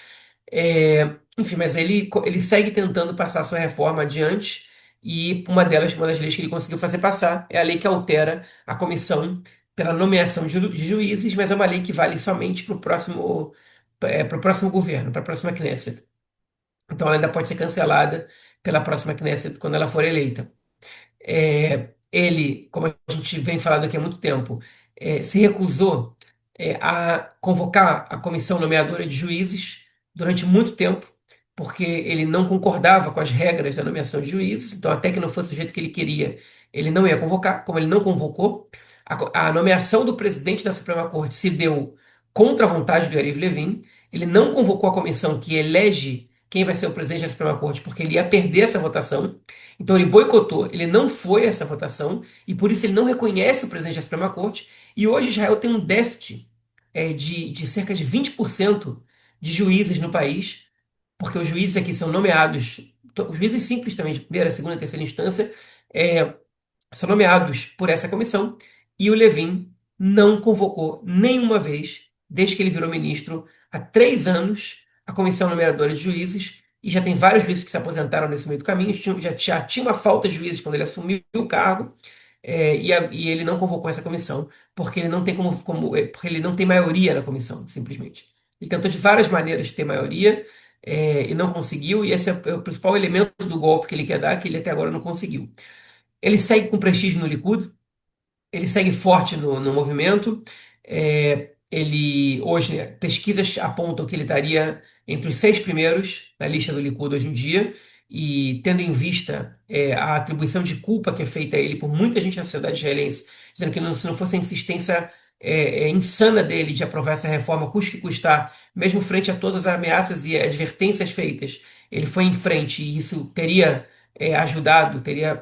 S2: Enfim, mas ele segue tentando passar a sua reforma adiante, e uma das leis que ele conseguiu fazer passar é a lei que altera a comissão pela nomeação de juízes, mas é uma lei que vale somente pro próximo governo, para a próxima Knesset. Então ela ainda pode ser cancelada pela próxima Knesset quando ela for eleita. Ele, como a gente vem falando aqui há muito tempo, se recusou a convocar a comissão nomeadora de juízes durante muito tempo, porque ele não concordava com as regras da nomeação de juízes. Então, até que não fosse do jeito que ele queria, ele não ia convocar. Como ele não convocou, a nomeação do presidente da Suprema Corte se deu contra a vontade do Yariv Levin. Ele não convocou a comissão que elege quem vai ser o presidente da Suprema Corte, porque ele ia perder essa votação. Então ele boicotou, ele não foi a essa votação, e por isso ele não reconhece o presidente da Suprema Corte. E hoje Israel tem um déficit de cerca de 20% de juízes no país, porque os juízes aqui são nomeados, os juízes simples também, de primeira, segunda e terceira instância, é, são nomeados por essa comissão, e o Levin não convocou nenhuma vez, desde que ele virou ministro, há 3 anos, a comissão nomeadora de juízes, e já tem vários juízes que se aposentaram nesse meio do caminho. Já tinha uma falta de juízes quando ele assumiu o cargo, e ele não convocou essa comissão, porque ele não tem porque ele não tem maioria na comissão, simplesmente. Ele tentou de várias maneiras ter maioria, e não conseguiu, e esse é o principal elemento do golpe que ele quer dar, que ele até agora não conseguiu. Ele segue com prestígio no Likud, ele segue forte no movimento. Ele hoje, né, pesquisas apontam que ele estaria entre os 6 primeiros na lista do Likud hoje em dia, e tendo em vista a atribuição de culpa que é feita a ele por muita gente da sociedade israelense, dizendo que se não fosse a insistência insana dele de aprovar essa reforma, custe que custar, mesmo frente a todas as ameaças e advertências feitas, ele foi em frente, e isso teria ajudado, teria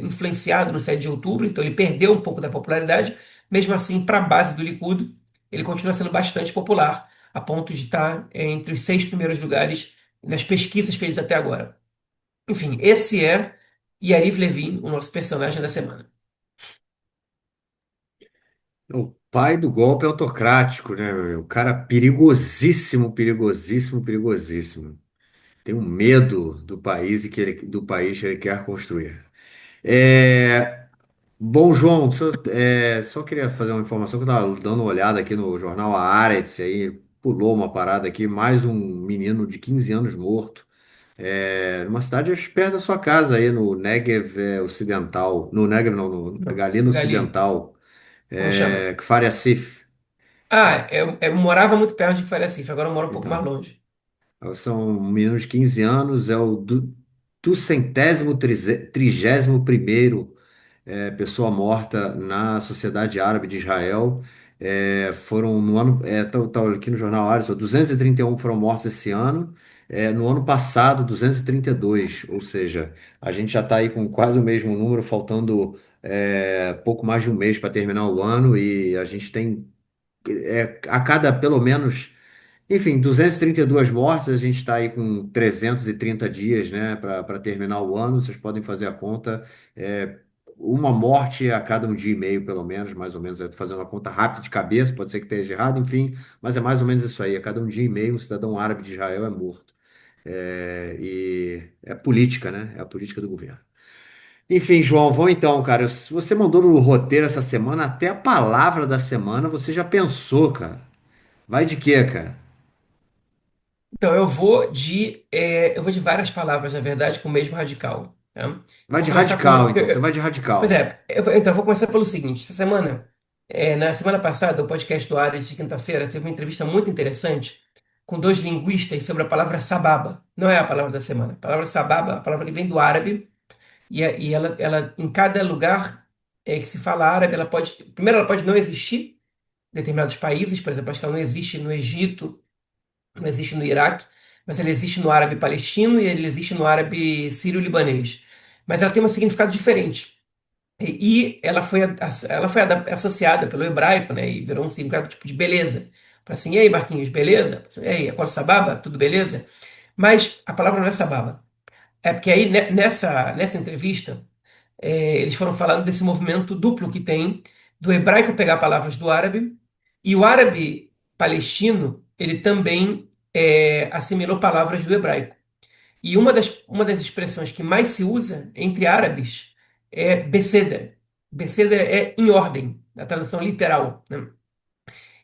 S2: influenciado no 7 de outubro. Então ele perdeu um pouco da popularidade. Mesmo assim, para a base do Likud, ele continua sendo bastante popular, a ponto de estar entre os 6 primeiros lugares nas pesquisas feitas até agora. Enfim, esse é Yariv Levin, o nosso personagem da semana.
S1: O pai do golpe autocrático, né, meu? O cara perigosíssimo, perigosíssimo, perigosíssimo. Tem um medo do país e do país que ele quer construir. É, bom, João, só queria fazer uma informação que eu estava dando uma olhada aqui no jornal Haaretz, aí pulou uma parada aqui, mais um menino de 15 anos morto, numa cidade perto da sua casa aí no Negev Ocidental, no Negev não, na
S2: Não,
S1: Galina
S2: Gali,
S1: Ocidental,
S2: como chama?
S1: Kfar Yassif.
S2: Eu morava muito perto de Faria Cif, agora eu moro um pouco mais
S1: Então,
S2: longe.
S1: são meninos de 15 anos, é o duzentésimo trigésimo primeiro pessoa morta na Sociedade Árabe de Israel. Foram no ano, tá aqui no jornal Haaretz, ó, 231 foram mortos esse ano. No ano passado, 232, ou seja, a gente já está aí com quase o mesmo número, faltando pouco mais de um mês para terminar o ano, e a gente tem a cada pelo menos, enfim, 232 mortes. A gente está aí com 330 dias, né, para terminar o ano. Vocês podem fazer a conta. É, uma morte a cada um dia e meio, pelo menos, mais ou menos. Eu estou fazendo uma conta rápida de cabeça, pode ser que esteja errado, enfim, mas é mais ou menos isso aí. A cada um dia e meio, um cidadão árabe de Israel é morto. E é política, né? É a política do governo. Enfim, João, vamos então, cara. Se você mandou no roteiro essa semana, até a palavra da semana você já pensou, cara. Vai de quê, cara?
S2: Então, eu vou de várias palavras, na verdade, com o mesmo radical. tá? Eu
S1: Vai
S2: vou
S1: de
S2: começar com.
S1: radical, então. Você vai de
S2: Pois
S1: radical.
S2: é, então eu vou começar pelo seguinte: essa semana, na semana passada, o podcast do Ares de quinta-feira teve uma entrevista muito interessante com dois linguistas sobre a palavra sababa. Não é a palavra da semana. A palavra sababa, a palavra que vem do árabe, e ela, em cada lugar que se fala árabe, ela pode. Primeiro, ela pode não existir em determinados países, por exemplo, acho que ela não existe no Egito, não existe no Iraque, mas ela existe no árabe palestino e ela existe no árabe sírio-libanês. Mas ela tem um significado diferente. E ela foi associada pelo hebraico, né? E virou um significado tipo de beleza. Fala assim, e aí, Marquinhos, beleza? E aí, Akola Sababa, tudo beleza? Mas a palavra não é sababa. É porque aí, nessa entrevista, eles foram falando desse movimento duplo que tem do hebraico pegar palavras do árabe e o árabe palestino, ele também assimilou palavras do hebraico. E uma das expressões que mais se usa entre árabes é beseder. Beseder é em ordem, na tradução literal, né?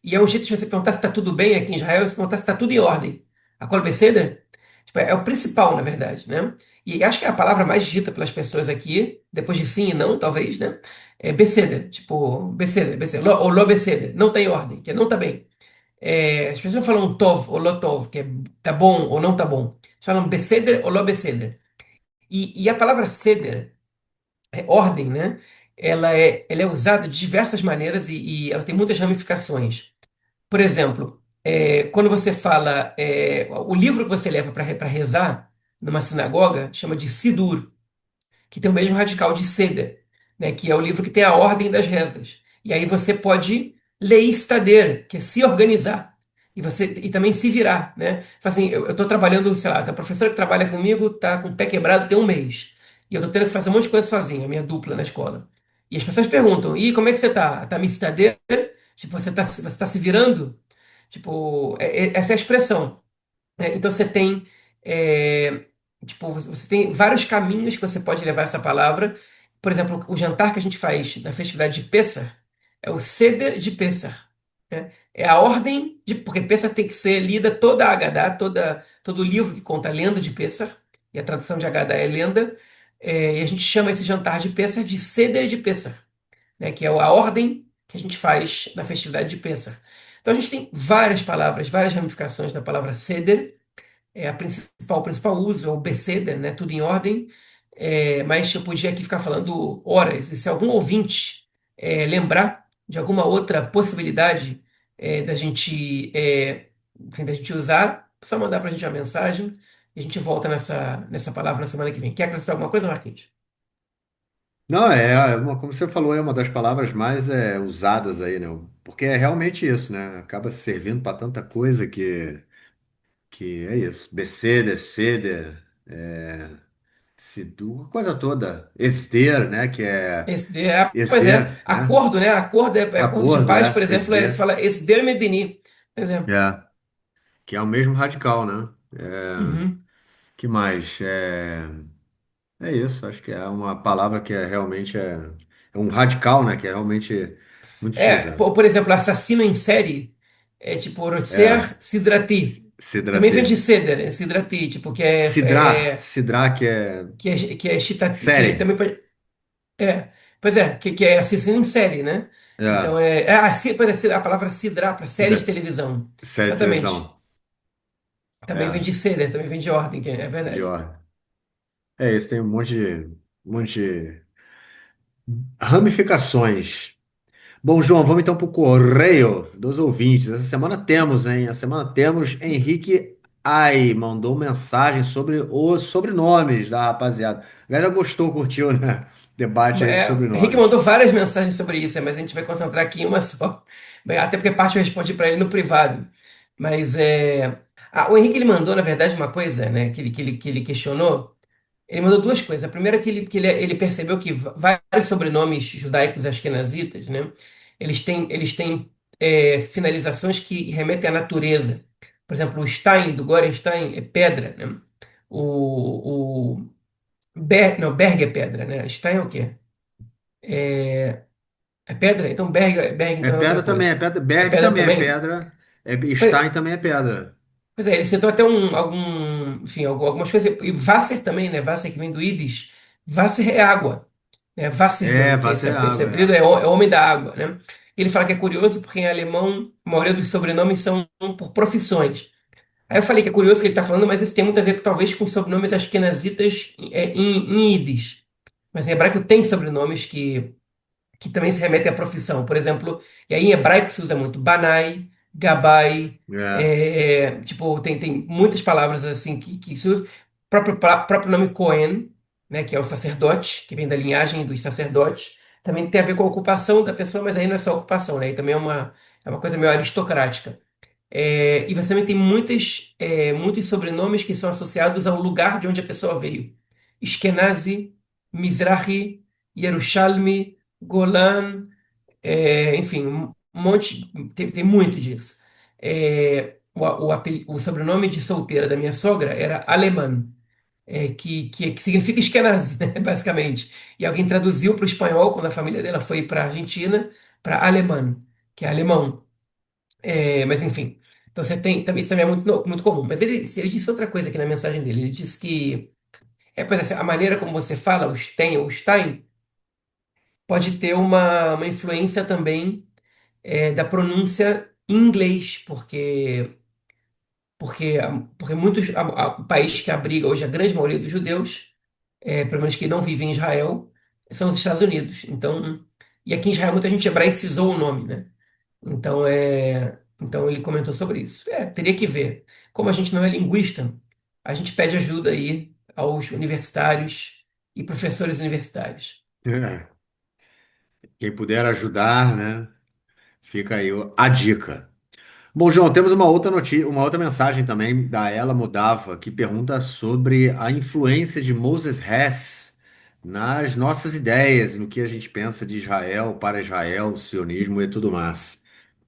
S2: E é um jeito de você perguntar se está tudo bem aqui em Israel, você perguntar se está tudo em ordem. A kol beseder, tipo, é o principal, na verdade, né? E acho que é a palavra mais dita pelas pessoas aqui, depois de sim e não, talvez, né? É beseder, tipo, beseder, beseder, ou lo beseder, não tem ordem, que é não está bem. As pessoas não falam tov ou lo tov, que é tá bom ou não tá bom. Eles falam beseder ou lo beseder. E a palavra ceder, ordem, né? Ela é usada de diversas maneiras e ela tem muitas ramificações. Por exemplo, quando você fala, o livro que você leva para rezar numa sinagoga chama de Sidur, que tem o mesmo radical de Seder, né, que é o livro que tem a ordem das rezas. E aí você pode leistader, que é se organizar. E também se virar, né? Fala assim, eu estou trabalhando, sei lá, a professora que trabalha comigo está com o pé quebrado tem um mês. E eu estou tendo que fazer um monte de coisa sozinho, a minha dupla na escola. E as pessoas perguntam, e como é que você está? Está me stader? Tipo, você tá se virando? Tipo, essa é a expressão, né? Então é, tipo, você tem vários caminhos que você pode levar essa palavra. Por exemplo, o jantar que a gente faz na festividade de Pessah é o Seder de Pessah, né? É a ordem de, porque Pessah tem que ser lida toda a Haggadah, todo o livro que conta a lenda de Pessah, e a tradução de Haggadah é lenda, e a gente chama esse jantar de Pessah de Seder de Pessah, né, que é a ordem que a gente faz na festividade de Pessah. Então a gente tem várias palavras, várias ramificações da palavra Seder. O principal uso é o Beceder, né? Tudo em ordem. Mas eu podia aqui ficar falando horas. E se algum ouvinte lembrar de alguma outra possibilidade enfim, da gente usar, é só mandar para a gente uma mensagem e a gente volta nessa palavra na semana que vem. Quer acrescentar alguma coisa, Marquinhos?
S1: Não, como você falou, é uma das palavras mais usadas aí, né? Porque é realmente isso, né? Acaba servindo para tanta coisa que é isso. Beceder, ceder, sidu, a coisa toda. Ester, né? Que é
S2: Pois é,
S1: esder, né?
S2: acordo, né? Acordo de
S1: Acordo,
S2: paz, por exemplo, se
S1: esder.
S2: fala Esder Medini, por exemplo.
S1: É, que é o mesmo radical, né?
S2: Uhum.
S1: Que mais? É isso, acho que é uma palavra que realmente é um radical, né? Que é realmente muito utilizado.
S2: Por exemplo, assassino em série é tipo
S1: É,
S2: Rotzer Sidrati. Também vem de
S1: Sidrate.
S2: Seder, Sidrati, tipo,
S1: Sidra, que é
S2: que é Chitati, que
S1: série.
S2: também pode. É, pois é, que é assassino em série, né? Então
S1: É,
S2: pois é, a palavra Sidra para série de
S1: Sidra,
S2: televisão.
S1: série de
S2: Exatamente.
S1: televisão.
S2: Também vem
S1: É,
S2: de Seder, também vem de ordem, é
S1: de
S2: verdade.
S1: ordem. É isso, tem um monte de ramificações. Bom, João, vamos então para o correio dos ouvintes. Essa semana temos, hein? Essa semana temos Henrique Ai, mandou mensagem sobre os sobrenomes da rapaziada. A galera gostou, curtiu, né? Debate aí de
S2: Henrique
S1: sobrenomes.
S2: mandou várias mensagens sobre isso, mas a gente vai concentrar aqui em uma só. Bem, até porque parte eu respondi para ele no privado. Mas o Henrique ele mandou, na verdade, uma coisa, né, que ele questionou. Ele mandou duas coisas. A primeira é que ele percebeu que vários sobrenomes judaicos asquenazitas, né, eles têm finalizações que remetem à natureza. Por exemplo, o Stein, do Gorenstein, é pedra, né? Não, Berg é pedra, né? Stein é o quê? É pedra? Então Berg
S1: É
S2: então é outra
S1: pedra também,
S2: coisa.
S1: é pedra.
S2: É
S1: Berg
S2: pedra
S1: também é
S2: também?
S1: pedra.
S2: Pois,
S1: Stein também é pedra.
S2: pois é, ele citou até enfim, algumas coisas. E Wasser também, né? Wasser que vem do Yiddish. Wasser é água, né?
S1: É,
S2: Wassermann, que é
S1: Vata é
S2: esse
S1: água,
S2: apelido
S1: é.
S2: é homem da água, né? Ele fala que é curioso porque em alemão a maioria dos sobrenomes são por profissões. Aí eu falei que é curioso que ele está falando, mas isso tem muito a ver talvez com sobrenomes askenazitas em ídis. Mas em hebraico tem sobrenomes que também se remetem à profissão. Por exemplo, e aí em hebraico se usa muito Banai, Gabai,
S1: É.
S2: tipo, tem muitas palavras assim que se usa. Próprio nome Cohen, né, que é o sacerdote, que vem da linhagem dos sacerdotes, também tem a ver com a ocupação da pessoa, mas aí não é só ocupação, né? Aí também é uma coisa meio aristocrática. E você também tem muitos sobrenomes que são associados ao lugar de onde a pessoa veio. Eskenazi, Mizrahi, Yerushalmi, Golan, enfim, um monte, tem muito disso. O sobrenome de solteira da minha sogra era Alemã, que significa Eskenazi, né, basicamente. E alguém traduziu para o espanhol, quando a família dela foi para a Argentina, para alemã, que é alemão. Mas enfim, então você tem, também isso também é muito comum. Mas ele disse outra coisa aqui na mensagem dele. Ele disse que pois é, a maneira como você fala, o Sten ou o Stein, pode ter uma influência também da pronúncia em inglês, porque o país que abriga hoje a grande maioria dos judeus, pelo menos que não vivem em Israel, são os Estados Unidos. Então, e aqui em Israel muita gente hebraicizou o nome, né? Então ele comentou sobre isso. Teria que ver. Como a gente não é linguista, a gente pede ajuda aí aos universitários e professores universitários.
S1: É. Quem puder ajudar, né? Fica aí a dica. Bom, João, temos uma outra notícia, uma outra mensagem também da Ela Modava, que pergunta sobre a influência de Moses Hess nas nossas ideias, no que a gente pensa de Israel, para Israel, sionismo e tudo mais.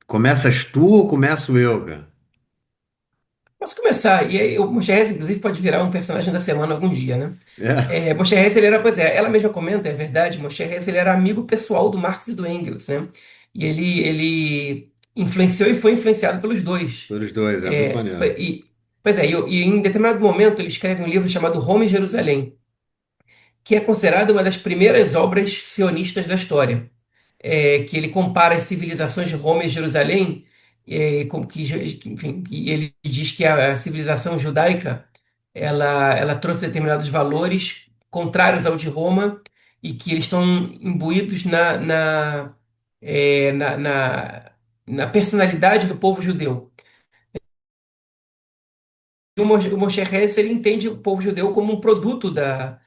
S1: Começas tu ou começo eu, cara?
S2: Posso começar? E aí, o Moshe Hess, inclusive, pode virar um personagem da semana algum dia, né?
S1: É,
S2: Moshe Hess, ele era, pois é, ela mesma comenta, é verdade, Moshe Hess, ele era amigo pessoal do Marx e do Engels, né? E ele influenciou e foi influenciado pelos dois.
S1: todos dois, é muito
S2: É,
S1: maneiro.
S2: pois é, e em determinado momento ele escreve um livro chamado Roma e Jerusalém, que é considerado uma das primeiras obras sionistas da história, que ele compara as civilizações de Roma e Jerusalém, enfim, e ele diz que a civilização judaica ela trouxe determinados valores contrários ao de Roma e que eles estão imbuídos na personalidade do povo judeu. E o Moshe Hess, ele entende o povo judeu como um produto da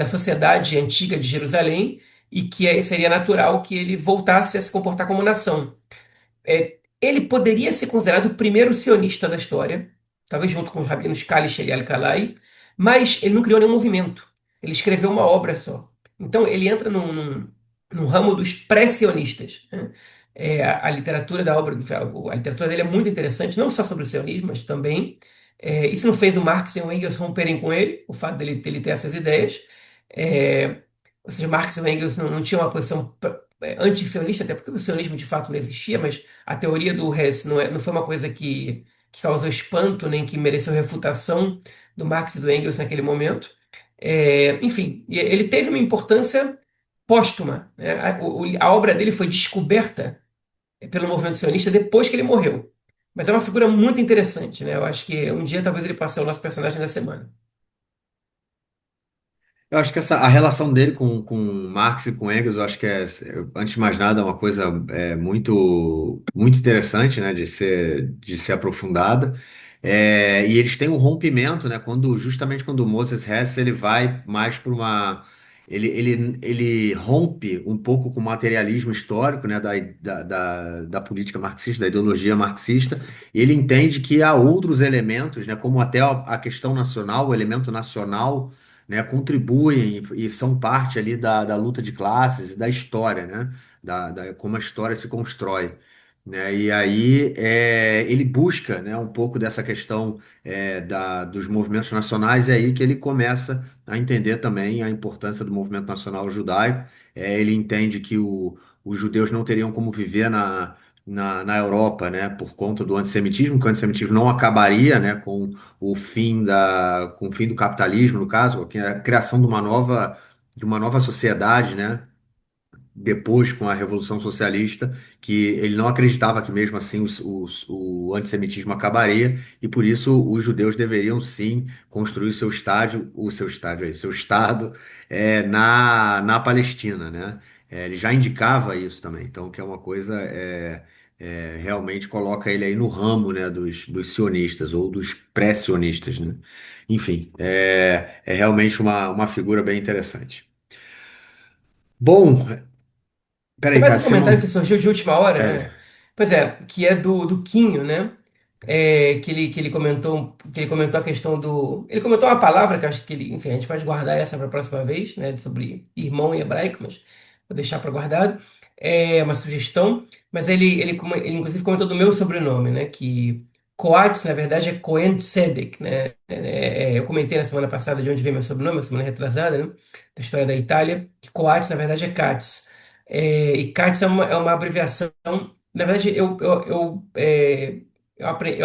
S2: sociedade antiga de Jerusalém e que seria natural que ele voltasse a se comportar como nação. Ele poderia ser considerado o primeiro sionista da história, talvez junto com os rabinos Kalish e Al-Kalai, mas ele não criou nenhum movimento. Ele escreveu uma obra só. Então ele entra num ramo dos pré-sionistas, né? A literatura da obra, a literatura dele é muito interessante, não só sobre o sionismo, mas também. Isso não fez o Marx e o Engels romperem com ele, o fato dele ter essas ideias. É, ou seja, Marx e o Engels não tinham uma posição anti-sionista, até porque o sionismo de fato não existia, mas a teoria do Hess não foi uma coisa que causou espanto, nem que mereceu refutação do Marx e do Engels naquele momento. Enfim, e ele teve uma importância póstuma, né? A obra dele foi descoberta pelo movimento sionista depois que ele morreu. Mas é uma figura muito interessante, né? Eu acho que um dia talvez ele passe a ser o nosso personagem da semana.
S1: Eu acho que a relação dele com Marx e com Engels, eu acho que antes de mais nada, é uma coisa muito interessante, né, de ser aprofundada. E eles têm um rompimento, né, justamente quando o Moses Hess ele vai mais para ele rompe um pouco com o materialismo histórico, né, da política marxista, da ideologia marxista, e ele entende que há outros elementos, né, como até a questão nacional, o elemento nacional, né, contribuem e são parte ali da luta de classes e da história, né, como a história se constrói. Né, e aí ele busca, né, um pouco dessa questão dos movimentos nacionais, é aí que ele começa a entender também a importância do movimento nacional judaico. Ele entende que os judeus não teriam como viver na Europa, né, por conta do antissemitismo, que o antissemitismo não acabaria, né, com o fim do capitalismo, no caso, que é a criação de uma nova de uma nova sociedade, né? Depois com a Revolução Socialista, que ele não acreditava que mesmo assim o antissemitismo acabaria, e por isso os judeus deveriam sim construir seu estado na Palestina, né? Ele já indicava isso também, então que é uma coisa realmente coloca ele aí no ramo, né, dos sionistas ou dos pré-sionistas, né? Enfim, é realmente uma figura bem interessante. Bom,
S2: Tem
S1: peraí,
S2: mais um comentário
S1: Cassino.
S2: que surgiu de última hora,
S1: É,
S2: pois é, que é do Quinho, né? Que ele comentou a questão do. Ele comentou uma palavra que eu acho que ele, enfim, a gente pode guardar essa para a próxima vez, né? Sobre irmão em hebraico, mas vou deixar para guardado. É uma sugestão, mas ele inclusive comentou do meu sobrenome, né? Que Coates, na verdade, é Cohen Tzedek, né? Eu comentei na semana passada de onde vem meu sobrenome, na semana retrasada, né? Da história da Itália, que Coates, na verdade, é Katz. E CATS é uma abreviação. Na verdade, eu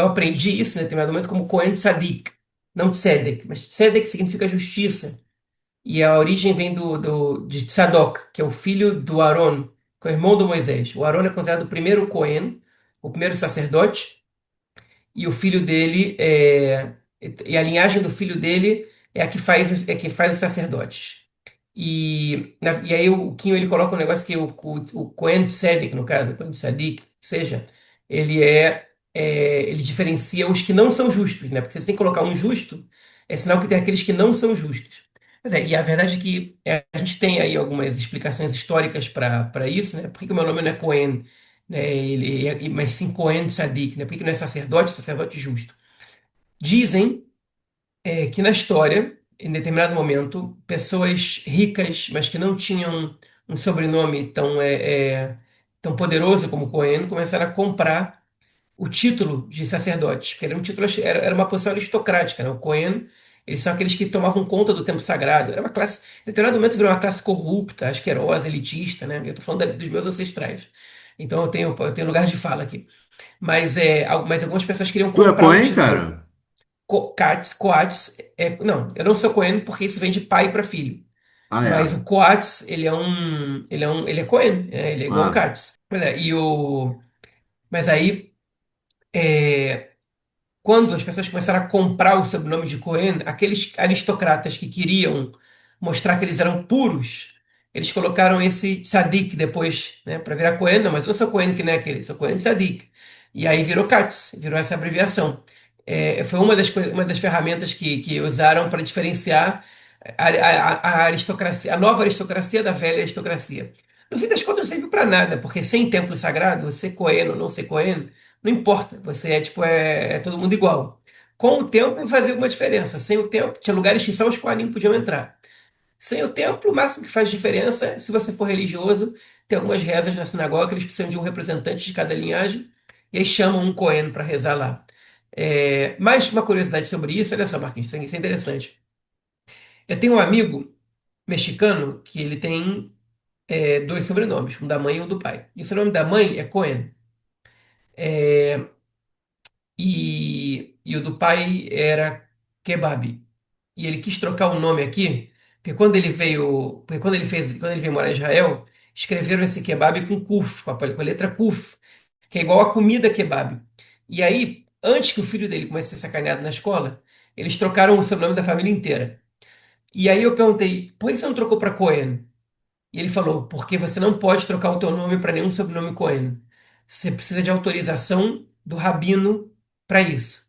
S2: aprendi isso em determinado momento como Cohen Tzadik, não Tzedek, mas Tzedek significa justiça. E a origem vem de Tzadok, que é o filho do Aaron, que é o irmão do Moisés. O Aaron é considerado o primeiro Cohen, o primeiro sacerdote, e o filho dele e a linhagem do filho dele é que faz os sacerdotes. E aí o Quinho ele coloca um negócio que o Cohen Tzedek, no caso, o Cohen Tzadik, seja, ele diferencia os que não são justos, né? Porque você tem que colocar um justo, é sinal que tem aqueles que não são justos. E a verdade é que a gente tem aí algumas explicações históricas para isso, né? Por que que o meu nome não é Cohen, né? Mas sim Cohen Tzadik, né? Por que que não é sacerdote, sacerdote justo? Dizem que na história, em determinado momento, pessoas ricas, mas que não tinham um sobrenome tão poderoso como Cohen, começaram a comprar o título de sacerdote, porque era um título, era uma posição aristocrática, né? O Cohen, eles são aqueles que tomavam conta do tempo sagrado. Era uma classe, em determinado momento virou uma classe corrupta, asquerosa, elitista, né? Eu estou falando dos meus ancestrais. Então eu tenho lugar de fala aqui. Mas algumas pessoas queriam
S1: tu é
S2: comprar o
S1: Cohen,
S2: título.
S1: cara?
S2: Coates, não, eu não sou Cohen porque isso vem de pai para filho.
S1: Ah,
S2: Mas
S1: é.
S2: o Coates, ele é Cohen, ele é igual o
S1: Ah,
S2: Katz. Mas aí, quando as pessoas começaram a comprar o sobrenome de Cohen, aqueles aristocratas que queriam mostrar que eles eram puros, eles colocaram esse tzadik depois, né, para virar Cohen. Não, mas eu não sou Cohen que nem aquele, sou Cohen tzadik. E aí virou Katz, virou essa abreviação. Foi uma das ferramentas que usaram para diferenciar a aristocracia, a nova aristocracia da velha aristocracia. No fim das contas, não serve para nada, porque sem templo sagrado, ser Cohen ou não ser Cohen, não importa, você é todo mundo igual. Com o templo fazia alguma diferença. Sem o templo, tinha lugares que só os Kohanim podiam entrar. Sem o templo, o máximo que faz diferença, se você for religioso, tem algumas rezas na sinagoga que eles precisam de um representante de cada linhagem, e aí chamam um Cohen para rezar lá. Mais uma curiosidade sobre isso, olha só, Marquinhos, isso é interessante. Eu tenho um amigo mexicano que ele tem dois sobrenomes, um da mãe e um do pai. E o sobrenome da mãe é Cohen. E o do pai era Kebab. E ele quis trocar o nome aqui, quando ele veio morar em Israel, escreveram esse kebab com kuf, com a letra kuf, que é igual a comida kebab. E aí, antes que o filho dele comece a ser sacaneado na escola, eles trocaram o sobrenome da família inteira. E aí eu perguntei, por que você não trocou para Cohen? E ele falou, porque você não pode trocar o teu nome para nenhum sobrenome Cohen. Você precisa de autorização do rabino para isso.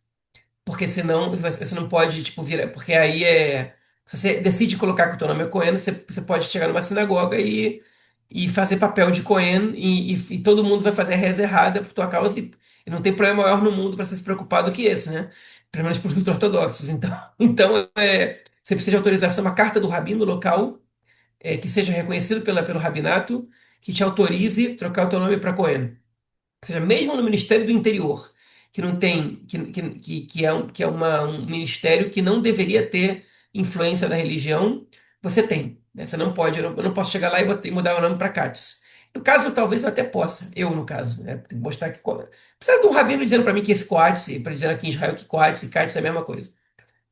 S2: Porque senão você não pode, tipo, virar. Porque aí é. Se você decide colocar que o teu nome é Cohen, você pode chegar numa sinagoga e fazer papel de Cohen e todo mundo vai fazer a reza errada por tua causa e não tem problema maior no mundo para ser se preocupar do que esse, né? Pelo menos para os ultra-ortodoxos. Então, você precisa de autorização, uma carta do rabino local que seja reconhecido pelo rabinato que te autorize trocar o teu nome para Cohen. Ou seja, mesmo no Ministério do Interior, que não tem, que é um ministério que não deveria ter influência da religião, você tem, né? Você não pode, eu não posso chegar lá e mudar o nome para Cátice. No caso, talvez eu até possa, eu no caso, né? Tem que mostrar que. Precisa de um rabino dizendo para mim que esse Coates, para dizer aqui em Israel que Coates e Cátice é a mesma coisa.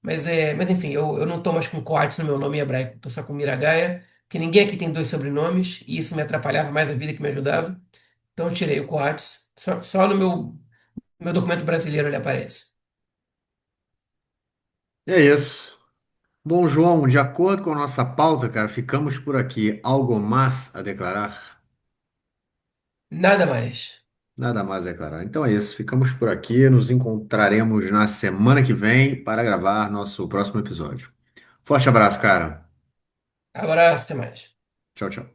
S2: Mas enfim, eu não estou mais com Coates no meu nome em hebraico, estou só com Miragaia, porque ninguém aqui tem dois sobrenomes, e isso me atrapalhava mais a vida que me ajudava. Então eu tirei o Coates, só no meu documento brasileiro ele aparece.
S1: E é isso. Bom, João, de acordo com a nossa pauta, cara, ficamos por aqui. Algo mais a declarar?
S2: Nada mais.
S1: Nada mais a declarar. Então é isso. Ficamos por aqui. Nos encontraremos na semana que vem para gravar nosso próximo episódio. Forte abraço, cara.
S2: Abraço, até mais.
S1: Tchau, tchau.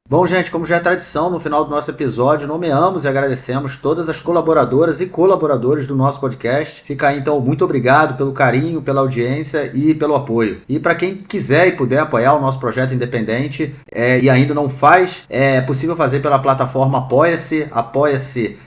S1: Bom, gente, como já é tradição, no final do nosso episódio, nomeamos e agradecemos todas as colaboradoras e colaboradores do nosso podcast. Fica aí, então, muito obrigado pelo carinho, pela audiência e pelo apoio. E para quem quiser e puder apoiar o nosso projeto independente e ainda não faz, é possível fazer pela plataforma Apoia-se, apoia.se/,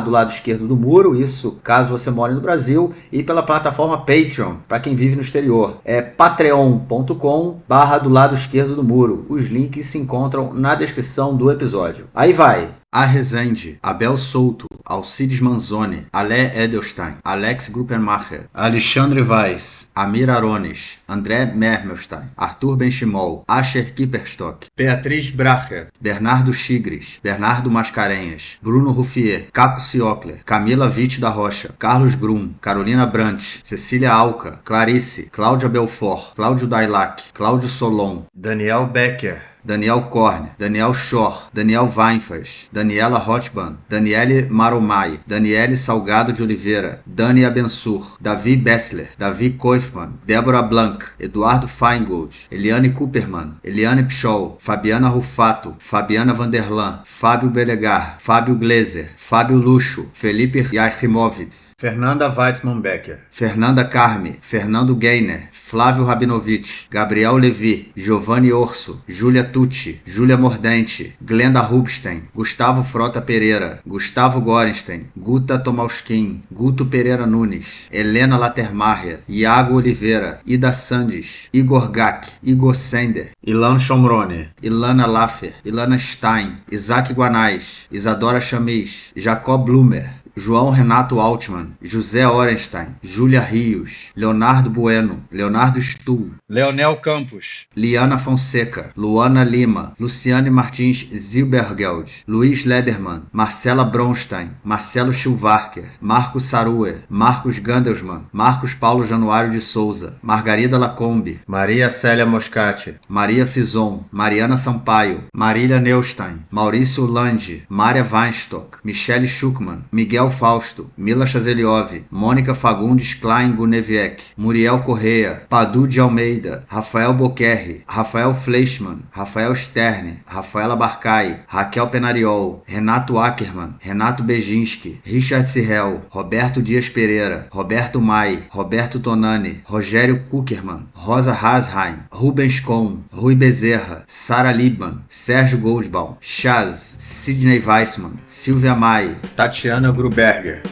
S1: do lado esquerdo do muro, isso caso você more no Brasil, e pela plataforma Patreon, para quem vive no exterior. É patreon.com/, do lado esquerdo do muro. Os links se encontram na descrição do episódio. Aí vai! A Rezende, Abel Souto, Alcides Manzoni, Alé Edelstein, Alex Gruppenmacher, Alexandre Weiss, Amir Arones, André Mermelstein, Arthur Benchimol, Asher Kipperstock, Beatriz Bracher, Bernardo Chigres, Bernardo Mascarenhas, Bruno Ruffier, Caco Ciocler, Camila Witt da Rocha, Carlos Grum, Carolina Brant, Cecília Alca, Clarice, Cláudia Belfort, Cláudio Dailac, Cláudio Solon, Daniel Becker, Daniel Korn, Daniel Schor, Daniel Weinfels, Daniela Hotban, Daniele Maromai, Daniele Salgado de Oliveira, Dani Abensur, Davi Bessler, Davi Koifman, Débora Blanc, Eduardo Feingold, Eliane Cooperman, Eliane Pschol, Fabiana Rufato, Fabiana Vanderlan, Fábio Belegar, Fábio Gleiser, Fábio Luxo, Felipe Yachimovitz, Fernanda Weitzmann Becker, Fernanda Carme, Fernando Gainer, Flávio Rabinovich, Gabriel Levi, Giovanni Orso, Júlia Tucci, Júlia Mordente, Glenda Rubstein, Gustavo Frota Pereira, Gustavo Gorenstein, Guta Tomauskin, Guto Pereira Nunes, Helena Latermacher, Iago Oliveira, Ida Sandes, Igor Gak, Igor Sender, Ilan Chomrone, Ilana Laffer, Ilana Stein, Isaac Guanais, Isadora Chamis, Jacob Blumer, João Renato Altman, José Orenstein, Júlia Rios, Leonardo Bueno, Leonardo Stuhl, Leonel Campos, Liana Fonseca, Luana Lima, Luciane Martins Zilbergeld, Luiz Lederman, Marcela Bronstein, Marcelo Schilvarker, Marcos Saruer, Marcos Gandelsman, Marcos Paulo Januário de Souza, Margarida Lacombe, Maria Célia Moscati, Maria Fison, Mariana Sampaio, Marília Neustein, Maurício Landi, Mária Weinstock, Michele Schuckmann, Miguel Fausto, Mila Chazeliov, Mônica Fagundes Klein Guneviec, Muriel Correia, Padu de Almeida, Rafael Boquerri, Rafael Fleischmann, Rafael Sterne, Rafaela Barcai, Raquel Penariol, Renato Ackermann, Renato Bejinski, Richard Sirrel, Roberto Dias Pereira, Roberto Mai, Roberto Tonani, Rogério Kuckerman, Rosa Harsheim, Rubens Kohn, Rui Bezerra, Sara Liebman, Sérgio Goldbaum, Chaz, Sidney Weissman, Silvia Mai, Tatiana Gruberger,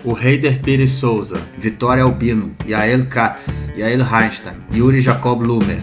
S1: o Heider Pires Souza, Vitória Albino, Yael Katz, Yael Heinstein, Yuri Jacob Lumer,